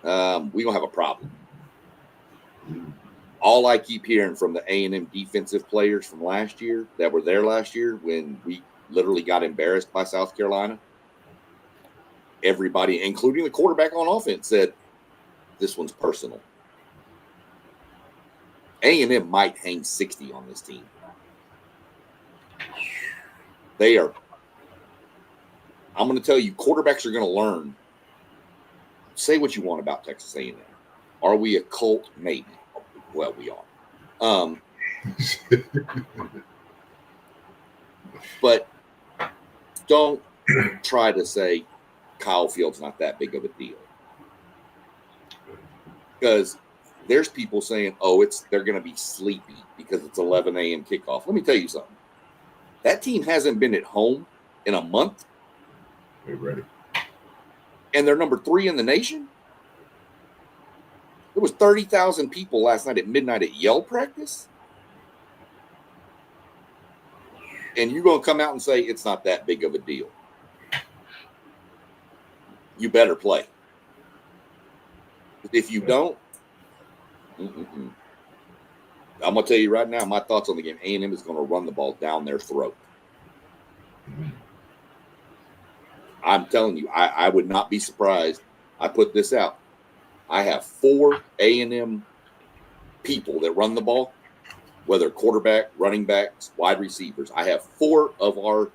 Speaker 4: we don't have a problem. All I keep hearing from the A&M defensive players from last year that were there last year when we literally got embarrassed by South Carolina, everybody, including the quarterback on offense, said this one's personal. A&M might hang 60 on this team. They are. I'm going to tell you, quarterbacks are going to learn. Say what you want about Texas A&M. Are we a cult? Maybe. Well, we are. But don't try to say Kyle Field's not that big of a deal. Because there's people saying, oh, they're going to be sleepy because it's 11 a.m. kickoff. Let me tell you something. That team hasn't been at home in a month.
Speaker 2: They're ready.
Speaker 4: And they're number 3 in the nation. There was 30,000 people last night at midnight at Yale practice. And you're going to come out and say it's not that big of a deal. You better play. If you don't, I'm going to tell you right now, my thoughts on the game, A&M is going to run the ball down their throat. I'm telling you, I would not be surprised I put this out. I have 4 A&M people that run the ball, whether quarterback, running backs, wide receivers. I have 4 of our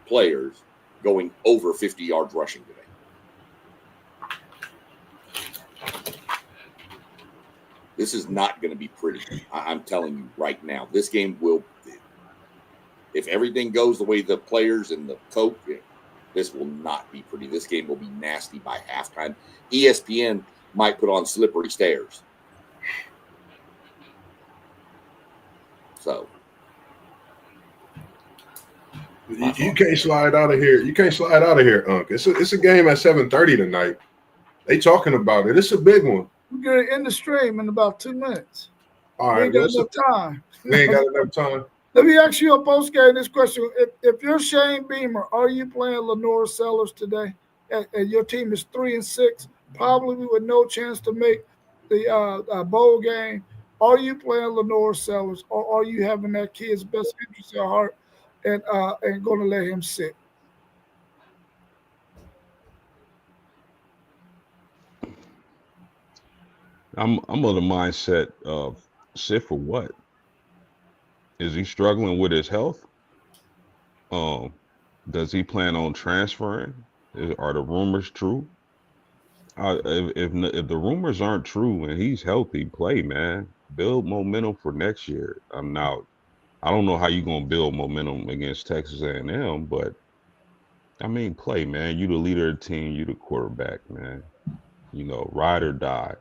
Speaker 4: players going over 50 yards rushing today. This is not going to be pretty. I'm telling you right now. This game will, if everything goes the way the players and the coach, this will not be pretty. This game will be nasty by halftime. ESPN might put on slippery stairs. So.
Speaker 2: You can't slide out of here. You can't slide out of here, Unc. It's a game at 7:30 tonight. They talking about it. It's a big one.
Speaker 1: We're going to end the stream in about 2 minutes.
Speaker 2: All
Speaker 1: We
Speaker 2: right,
Speaker 1: ain't got enough time.
Speaker 2: we ain't got enough time.
Speaker 1: Let me ask you a post game this question. If you're Shane Beamer, are you playing Lenore Sellers today? And your team is 3-6, probably with no chance to make the bowl game. Are you playing Lenore Sellers, or are you having that kid's best interest at heart and going to let him sit?
Speaker 3: I'm of the mindset of sit for what? Is he struggling with his health? Does he plan on transferring? Are the rumors true? If the rumors aren't true and he's healthy, play, man. Build momentum for next year. I don't know how you're gonna build momentum against Texas A&M, but I mean, play, man. You the leader of the team. You the quarterback, man. You know, ride or die.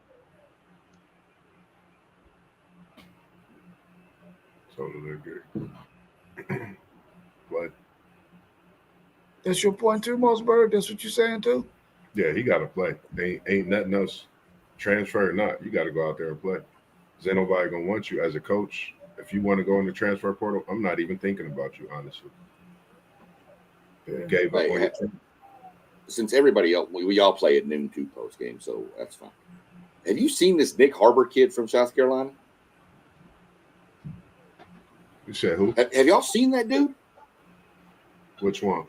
Speaker 2: Totally agree. But
Speaker 1: That's your point too, Mossberg? That's what you're saying too?
Speaker 2: yeah, he got to play. Ain't nothing else. Transfer or not, you got to go out there and play. Because ain't nobody gonna want you as a coach. If you want to go in the transfer portal, I'm not even thinking about you, honestly. You gave up on your team.
Speaker 4: Since everybody else, we all play at noon 2 post game, so that's fine. Have you seen this Nick Harbor kid from South Carolina?
Speaker 2: You said who?
Speaker 4: Have y'all seen that dude?
Speaker 2: Which one?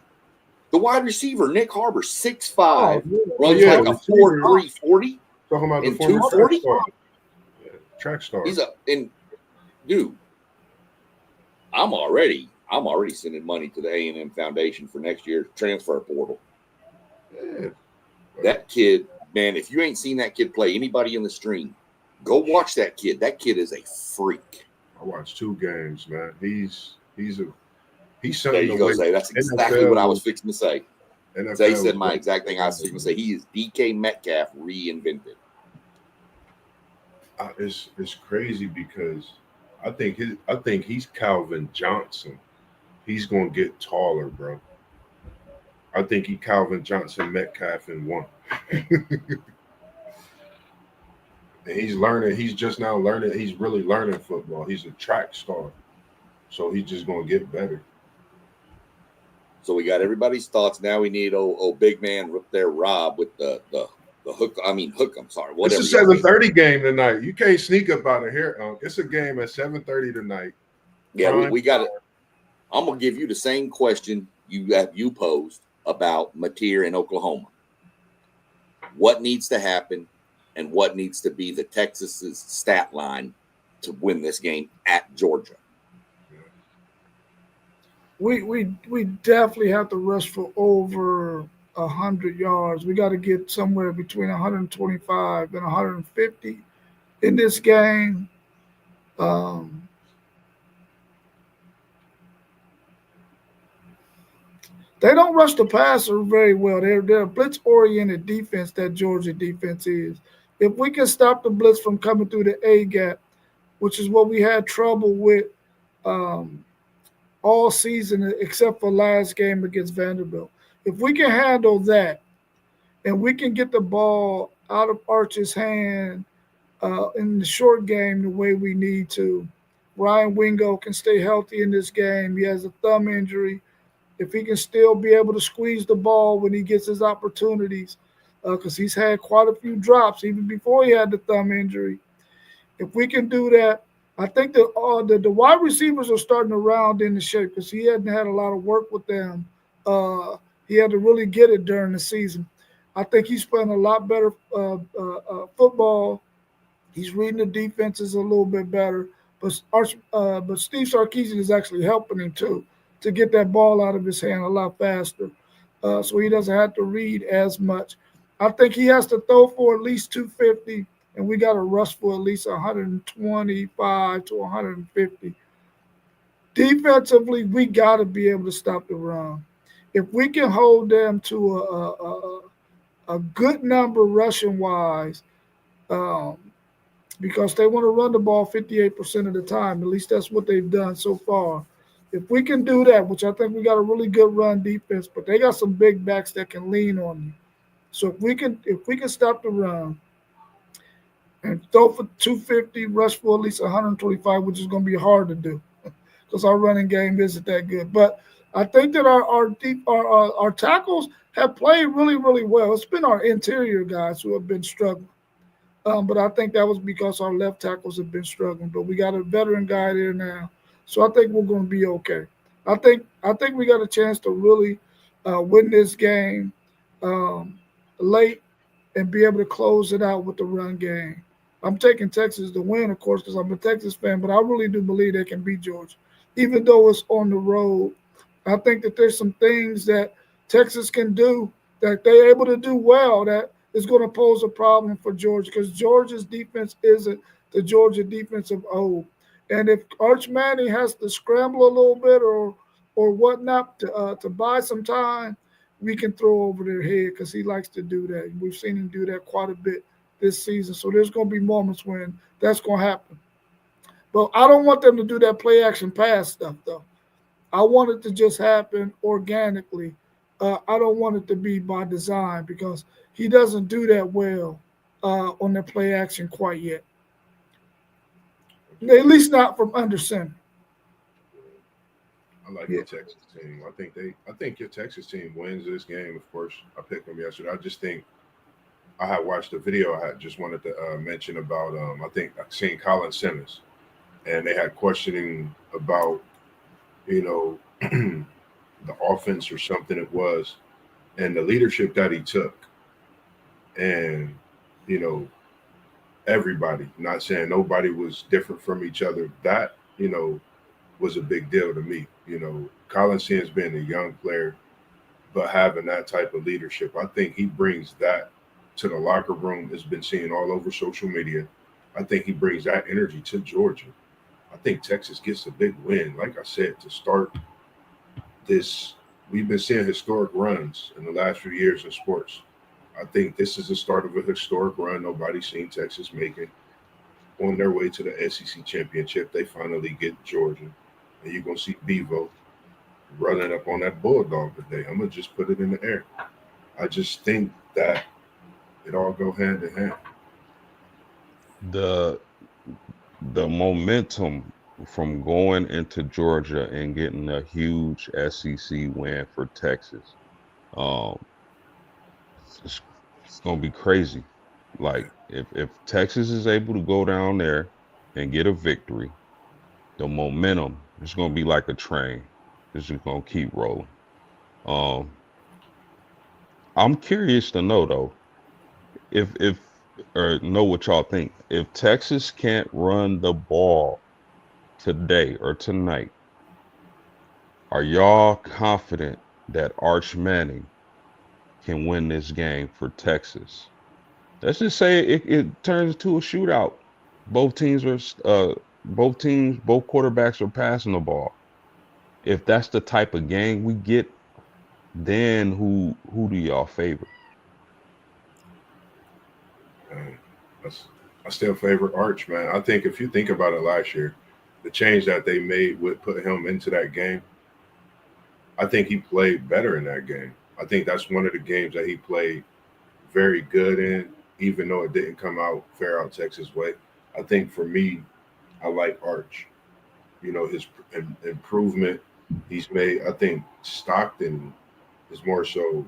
Speaker 4: The wide receiver, Nick Harbor, 6'5", runs
Speaker 2: yeah,
Speaker 4: like a 4.3 40.
Speaker 2: Talking about the
Speaker 4: And
Speaker 2: former
Speaker 4: 240?
Speaker 2: track star. Yeah, track star.
Speaker 4: Dude, I'm already sending money to the A&M Foundation for next year's transfer portal.
Speaker 2: Yeah.
Speaker 4: That kid, man, if you ain't seen that kid play, anybody in the stream, go watch that kid. That kid is a freak.
Speaker 2: I watched 2 games, man. He's something.
Speaker 4: There you go, Zay. That's exactly what I was fixing to say. Zay said my exact thing I was fixing to say. He is DK Metcalf reinvented.
Speaker 2: It's crazy because I think he's Calvin Johnson. He's gonna get taller, bro. I think he Calvin Johnson Metcalf in one. And he's learning. He's just now learning. He's really learning football. He's a track star, so he's just gonna get better.
Speaker 4: So we got everybody's thoughts. Now we need old big man up there, Rob, with the hook. I mean hook. I'm sorry. Whatever.
Speaker 2: It's a 7:30 game tonight. You can't sneak up out of here, Unc. It's a game at 7:30 tonight.
Speaker 4: Yeah, we got it. I'm gonna give you the same question you posed about Mateer in Oklahoma. What needs to happen, and what needs to be the Texas's stat line to win this game at Georgia?
Speaker 1: We definitely have to rush for over 100 yards. We got to get somewhere between 125 and 150 in this game. They don't rush the passer very well. They're a blitz-oriented defense, that Georgia defense is. If we can stop the blitz from coming through the A gap, which is what we had trouble with all season except for last game against Vanderbilt. If we can handle that and we can get the ball out of Arch's hand in the short game the way we need to, Ryan Wingo can stay healthy in this game. He has a thumb injury. If he can still be able to squeeze the ball when he gets his opportunities, because he's had quite a few drops even before he had the thumb injury. If we can do that, I think the wide receivers are starting to round into shape because he hadn't had a lot of work with them. He had to really get it during the season. I think he's playing a lot better football. He's reading the defenses a little bit better. But Steve Sarkisian is actually helping him too to get that ball out of his hand a lot faster, so he doesn't have to read as much. I think he has to throw for at least 250, and we got to rush for at least 125 to 150. Defensively, we got to be able to stop the run. If we can hold them to a good number rushing wise, um, because they want to run the ball 58% of the time. At least that's what they've done so far. If we can do that, which I think we got a really good run defense, but they got some big backs that can lean on you. So if we can stop the run and throw for 250, rush for at least 125, which is going to be hard to do because our running game isn't that good. But I think that our tackles have played really, really well. It's been our interior guys who have been struggling. But I think that was because our left tackles have been struggling. But we got a veteran guy there now, so I think we're going to be okay. I think we got a chance to really win this game um, late and be able to close it out with the run game. I'm taking Texas to win, of course, because I'm a Texas fan, but I really do believe they can beat Georgia, even though it's on the road. I think that there's some things that Texas can do that they're able to do well that is going to pose a problem for Georgia because Georgia's defense isn't the Georgia defense of old. And if Arch Manning has to scramble a little bit or whatnot to buy some time, we can throw over their head because he likes to do that. We've seen him do that quite a bit this season. So there's going to be moments when that's going to happen. But I don't want them to do that play action pass stuff though. I want it to just happen organically. I don't want it to be by design because he doesn't do that well on the play action quite yet. At least not from under center.
Speaker 2: I like
Speaker 1: Yeah.
Speaker 2: the Texas team. I think your Texas team wins this game. Of course, I picked them yesterday. I just think I had watched a video. I had just wanted to mention about. I think I seen Colin Simmons, and they had questioning about you know the offense or something it was, and the leadership that he took, and you know everybody. Not saying nobody was different from each other. That was a big deal to me. Colin Simmons being a young player, but having that type of leadership, I think he brings that to the locker room. It's been seen all over social media. I think he brings that energy to Georgia. I think Texas gets a big win. Like I said, to start this, we've been seeing historic runs in the last few years in sports. I think this is the start of a historic run nobody's seen Texas making on their way to the SEC championship. They finally get Georgia. And you're going to see Bevo running up on that Bulldog today. I'm going to just put it in the air. I just think that it all go hand in hand.
Speaker 3: The the momentum from going into Georgia and getting a huge SEC win for Texas, um, it's, it's gonna be crazy. Like if Texas is able to go down there and get a victory, the momentum is gonna be like a train. It's just gonna keep rolling. Um, I'm curious to know though, if or know what y'all think. If Texas can't run the ball today or tonight, are y'all confident that Arch Manning can win this game for Texas? Let's just say it turns into a shootout. Both teams are both quarterbacks are passing the ball. If that's the type of game we get, then who do y'all favor?
Speaker 2: And I still favor Arch, man. I think if you think about it last year, the change that they made would put him into that game. I think he played better in that game. I think that's one of the games that he played very good in, even though it didn't come out fair out Texas way. I think for me, I like Arch. His improvement he's made. I think Stockton is more so.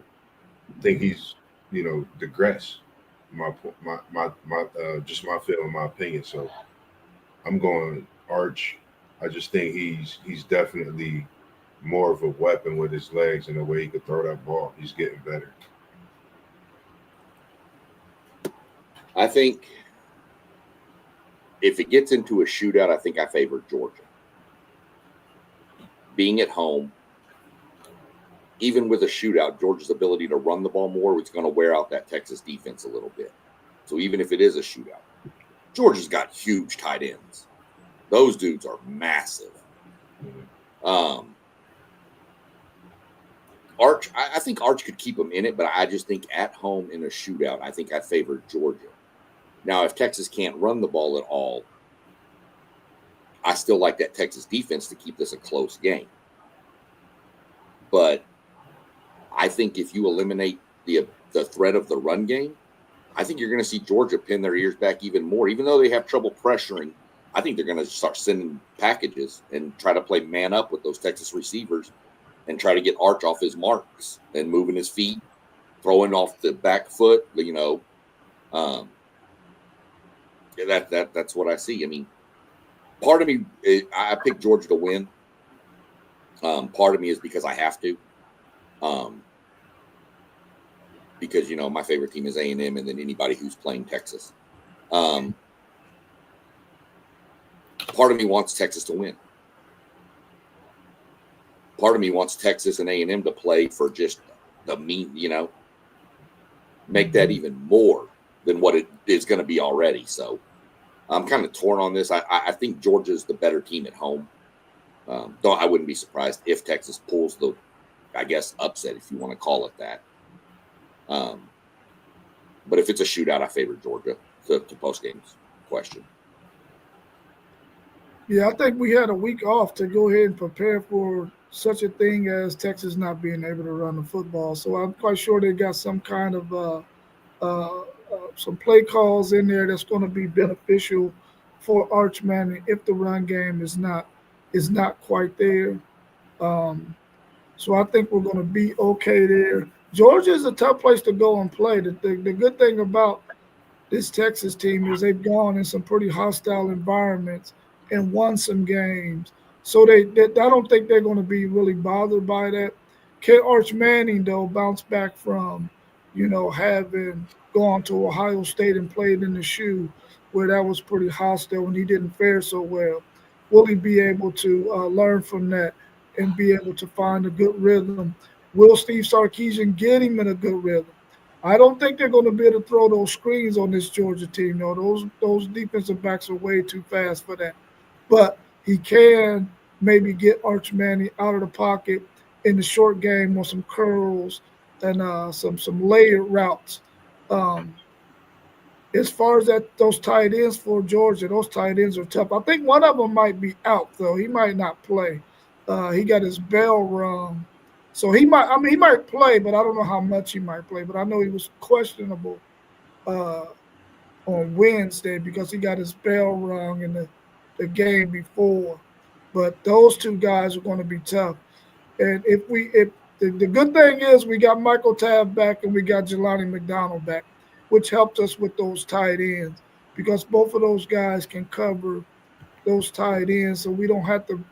Speaker 2: I think he's digressed. Just my feeling, my opinion. So I'm going Arch. I just think he's definitely more of a weapon with his legs and the way he could throw that ball. He's getting better.
Speaker 4: I think if it gets into a shootout, I think I favor Georgia. Being at home, even with a shootout, Georgia's ability to run the ball more is going to wear out that Texas defense a little bit. So even if it is a shootout, Georgia's got huge tight ends. Those dudes are massive. Um, Arch, I think Arch could keep them in it, but I just think at home in a shootout, I think I favor Georgia. Now, if Texas can't run the ball at all, I still like that Texas defense to keep this a close game. But I think if you eliminate the threat of the run game, I think you're going to see Georgia pin their ears back even more. Even though they have trouble pressuring, I think they're going to start sending packages and try to play man up with those Texas receivers and try to get Arch off his marks and moving his feet, throwing off the back foot. That's what I see. I mean, part of me, I picked Georgia to win. Part of me is because I have to. Because my favorite team is A&M, and then anybody who's playing Texas. Part of me wants Texas to win. Part of me wants Texas and A&M to play for just the make that even more than what it is going to be already. So I'm kind of torn on this. I think Georgia's the better team at home. Though I wouldn't be surprised if Texas pulls the, I guess, upset, if you want to call it that. But if it's a shootout, I favor Georgia to post games question.
Speaker 1: Yeah, I think we had a week off to go ahead and prepare for such a thing as Texas not being able to run the football. So I'm quite sure they got some kind of some play calls in there that's going to be beneficial for Arch Manning if the run game is not quite there. Um, so I think we're going to be okay there. Georgia is a tough place to go and play. The good thing about this Texas team is they've gone in some pretty hostile environments and won some games. So I don't think they're going to be really bothered by that. Can Arch Manning though bounce back from, having gone to Ohio State and played in the shoe where that was pretty hostile and he didn't fare so well? Will he be able to learn from that and be able to find a good rhythm? Will Steve Sarkisian get him in a good rhythm? I don't think they're going to be able to throw those screens on this Georgia team. No, those defensive backs are way too fast for that. But he can maybe get Arch Manning out of the pocket in the short game on some curls and some layered routes. Um, as far as those tight ends for Georgia, those tight ends are tough. I think one of them might be out though. He might not play. He got his bell rung, so he might. I mean, he might play, but I don't know how much he might play. But I know he was questionable uh, on Wednesday because he got his bell rung in the game before. But those two guys are going to be tough. And if the good thing is we got Michael Tabb back and we got Jelani McDonald back, which helped us with those tight ends because both of those guys can cover those tight ends, so we don't have to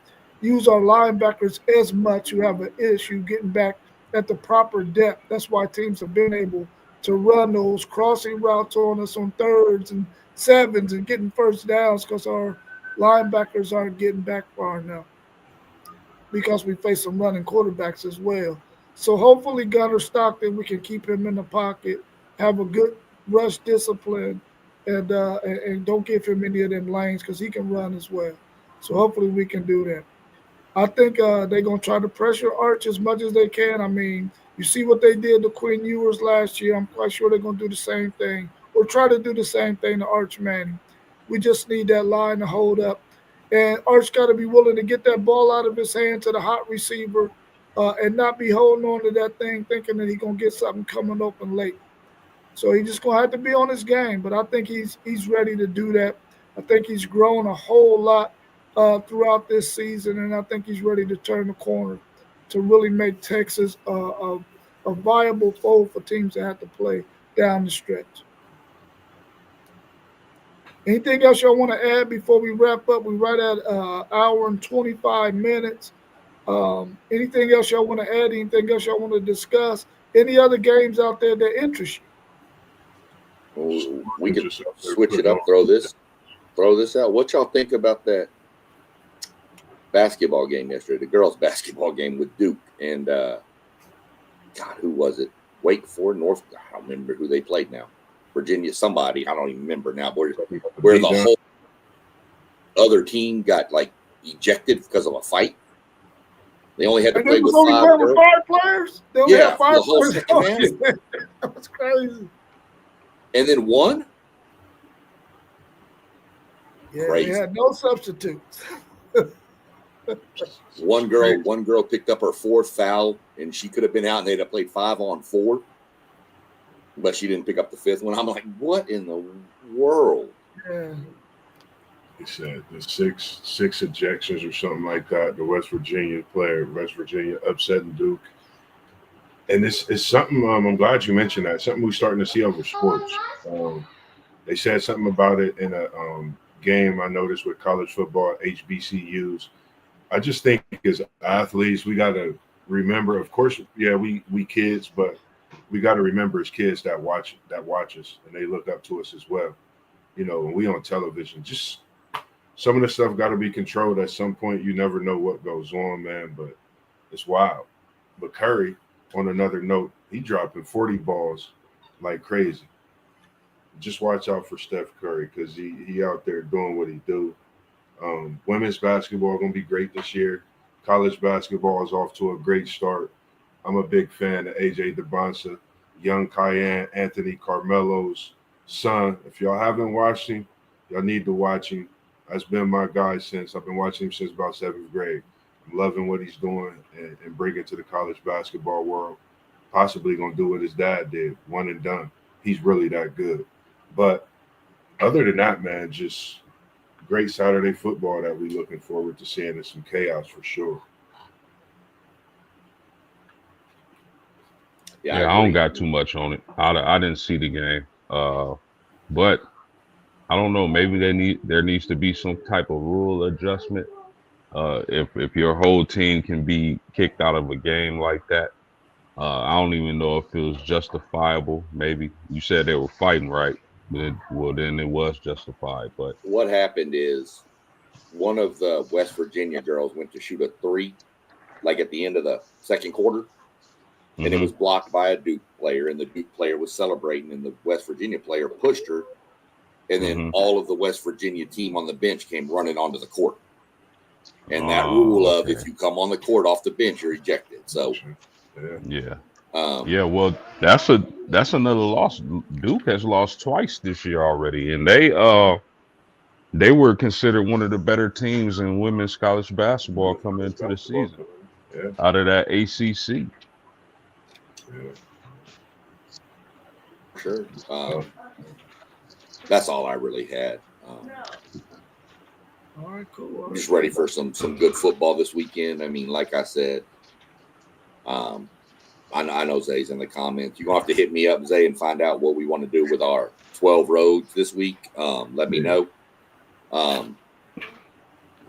Speaker 1: use our linebackers as much who have an issue getting back at the proper depth. That's why teams have been able to run those crossing routes on us on thirds and sevens and getting first downs because our linebackers aren't getting back far enough because we face some running quarterbacks as well. So hopefully Gunner Stockton, we can keep him in the pocket, have a good rush discipline, and don't give him any of them lanes because he can run as well. So hopefully we can do that. I think they're gonna try to pressure Arch as much as they can. I mean, you see what they did to Quinn Ewers last year. I'm quite sure they're gonna do the same thing or try to do the same thing to Arch Manning. We just need that line to hold up, and Arch got to be willing to get that ball out of his hand to the hot receiver, and not be holding on to that thing thinking that he's gonna get something coming open late. So he's just gonna have to be on his game. But I think he's ready to do that. I think he's grown a whole lot throughout this season, and I think he's ready to turn the corner to really make Texas a viable foe for teams that have to play down the stretch. Anything else y'all want to add before we wrap up? We're right at hour and 25 minutes. Anything else y'all want to add? Anything else y'all want to discuss? Any other games out there that interest you?
Speaker 4: We could
Speaker 2: Just up there
Speaker 4: switch it
Speaker 2: putting
Speaker 4: up,
Speaker 2: on-
Speaker 4: throw this out. What y'all think about that basketball game yesterday, the girls' basketball game with Duke and God, who was it? Wake Forest, North. I don't remember who they played now. Virginia, somebody. I don't even remember now. Where the whole other team got like ejected because of a fight. They only had to
Speaker 1: And
Speaker 4: play
Speaker 1: it was
Speaker 4: with
Speaker 1: only
Speaker 4: five
Speaker 1: playing with
Speaker 4: girls.
Speaker 1: 5 players? They only
Speaker 4: Yeah,
Speaker 1: had 5
Speaker 4: the whole
Speaker 1: players.
Speaker 4: second half.
Speaker 1: Yeah. That was crazy.
Speaker 4: And then one.
Speaker 1: Yeah,
Speaker 4: Crazy.
Speaker 1: they had no substitutes.
Speaker 4: One girl picked up her 4th foul, and she could have been out, and they'd have played 5-on-4, but she didn't pick up the 5th one. I'm like, what in the world?
Speaker 1: Yeah.
Speaker 2: He said the six ejections or something like that. The West Virginia upsetting Duke. And this is something, I'm glad you mentioned that. Something we're starting to see over sports. They said something about it in a game I noticed with college football, HBCUs. I just think as athletes, we got to remember, of course, yeah, we kids, but we got to remember as kids that watch us, and they look up to us as well. You know, when we on television, just some of the stuff got to be controlled at some point. You never know what goes on, man, but it's wild. But Curry, on another note, he dropping 40 balls like crazy. Just watch out for Steph Curry because he out there doing what he do. Women's basketball going to be great this year. College basketball is off to a great start. I'm a big fan of AJ DeBonsa, young Cayenne, Anthony Carmelo's son. If y'all haven't watched him, y'all need to watch him. That's been my guy since I've been watching him since about 7th grade. I'm loving what he's doing and bringing to the college basketball world. Possibly going to do what his dad did, one and done. He's really that good. But other than that, man, just great Saturday football that we're looking forward to seeing, and some chaos for sure.
Speaker 3: Yeah, I don't got too much on it. I didn't see the game, but I don't know. Maybe there needs to be some type of rule adjustment. If your whole team can be kicked out of a game like that, I don't even know if it was justifiable. Maybe you said they were fighting, right? Then it was justified. But
Speaker 4: what happened is one of the West Virginia girls went to shoot a 3, like at the end of the second quarter, and it was blocked by a Duke player, and the Duke player was celebrating, and the West Virginia player pushed her, and then all of the West Virginia team on the bench came running onto the court. And that rule of if you come on the court off the bench, you're ejected. So,
Speaker 3: yeah. Well, that's another loss. Duke has lost twice this year already, and they were considered one of the better teams in women's college basketball coming into the season out of that ACC.
Speaker 2: Yeah.
Speaker 4: Sure. That's all I really had.
Speaker 1: All right, cool.
Speaker 4: I'm just ready for some good football this weekend. I mean, like I said, I know Zay's in the comments. You're going to have to hit me up, Zay, and find out what we want to do with our 12 roads this week. Let me know.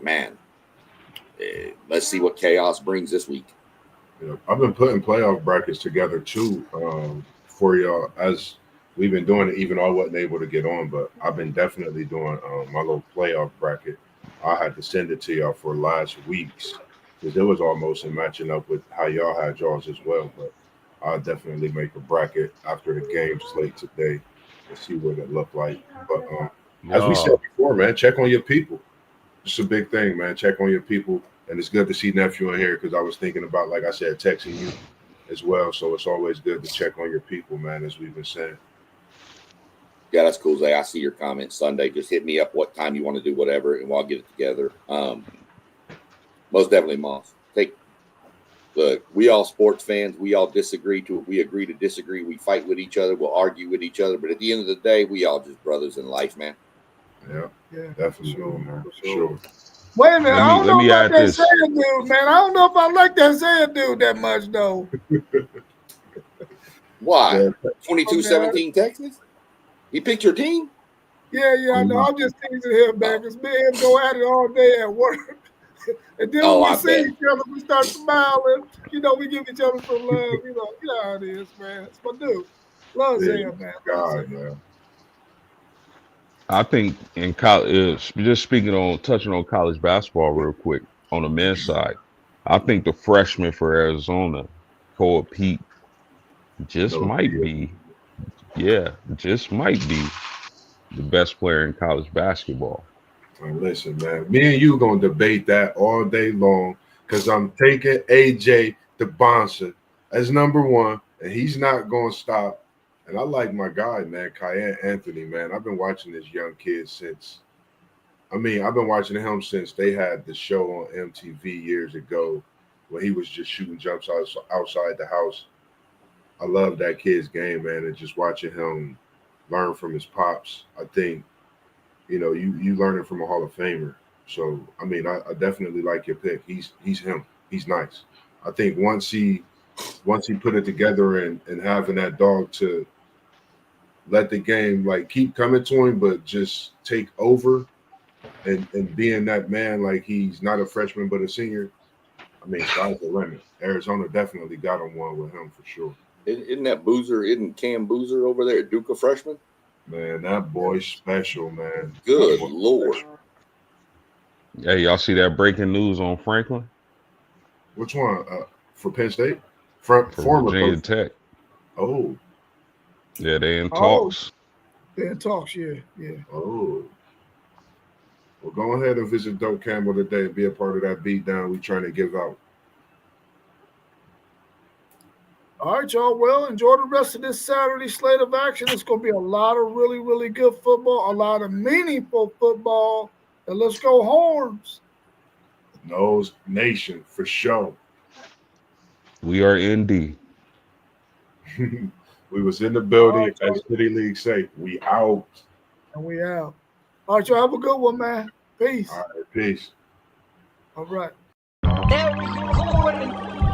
Speaker 4: Man, let's see what chaos brings this week.
Speaker 2: Yeah, I've been putting playoff brackets together too for y'all as we've been doing it. Even though I wasn't able to get on, but I've been definitely doing my little playoff bracket. I had to send it to y'all for last week's because it was almost in matching up with how y'all had y'all's as well. But I'll definitely make a bracket after the game slate today and see what it looked like. But as we said before, man, check on your people. It's a big thing, man. Check on your people. And it's good to see nephew in here because I was thinking about, like I said, texting you as well. So it's always good to check on your people, man, as we've been saying.
Speaker 4: Yeah, that's cool, Zay. I see your comment Sunday. Just hit me up what time you want to do whatever, and we'll get it together. Most definitely, Moss. Look, we all sports fans. We all we agree to disagree. We fight with each other. We'll argue with each other. But at the end of the day, we all just brothers in life, man.
Speaker 2: Yeah, definitely, man. For sure.
Speaker 1: Wait a minute. I don't know about that Zaya dude, man. I don't know if I like that Zaya dude that much, though.
Speaker 4: Why? 22-17 Texas? He picked your team?
Speaker 1: Yeah, I know. I'm just teasing him back because me and him go at it all day at work. And then when we see each other, we start smiling. You know, we give each other some love. You know how it is, man. It's my dude. Love Zaya, man.
Speaker 2: God, man.
Speaker 3: I think in college, just touching on college basketball real quick on the men's side, I think the freshman for Arizona, Cole Pete, just
Speaker 2: No,
Speaker 3: might be, yeah, just might be the best player in college basketball.
Speaker 2: listen, man. Me and you gonna debate that all day long because I'm taking AJ the bouncer as number one, and he's not gonna stop. And I like my guy, man, Kyan Anthony, man. I've been watching this young kid since. I mean, I've been watching him since they had the show on MTV years ago when he was just shooting jumps outside the house. I love that kid's game, man, and just watching him learn from his pops. I think you learning from a Hall of Famer. So I mean, I definitely like your pick. He's him. He's nice. I think once he put it together and having that dog to let the game like keep coming to him, but just take over and being that man, like he's not a freshman but a senior. I mean, sky's the limit. Arizona definitely got on one with him for sure.
Speaker 4: Isn't that Boozer? Isn't Cam Boozer over there at Duke a freshman?
Speaker 2: Man, that boy's special, man.
Speaker 4: Good Lord.
Speaker 3: Hey, y'all see that breaking news on Franklin
Speaker 2: Which one? For Penn State?
Speaker 3: from
Speaker 2: Former
Speaker 3: Virginia
Speaker 2: coach.
Speaker 3: Tech?
Speaker 2: Oh,
Speaker 3: Yeah, they in
Speaker 1: Oh.
Speaker 3: talks.
Speaker 1: Then talks, yeah.
Speaker 2: oh. Well, go ahead and visit Dope Campbell today and be a part of that beatdown we trying to give out.
Speaker 1: All right, y'all. Well, enjoy the rest of this Saturday slate of action. It's going to be a lot of really, really good football, a lot of meaningful football. And let's go Horns.
Speaker 2: Nose Nation for sure.
Speaker 3: We are ND.
Speaker 2: We was in the building,
Speaker 1: All right,
Speaker 2: as City League say. We out.
Speaker 1: And we out. All right, y'all. Have a good one, man. Peace.
Speaker 2: All right, peace.
Speaker 1: All right.
Speaker 5: They're recording.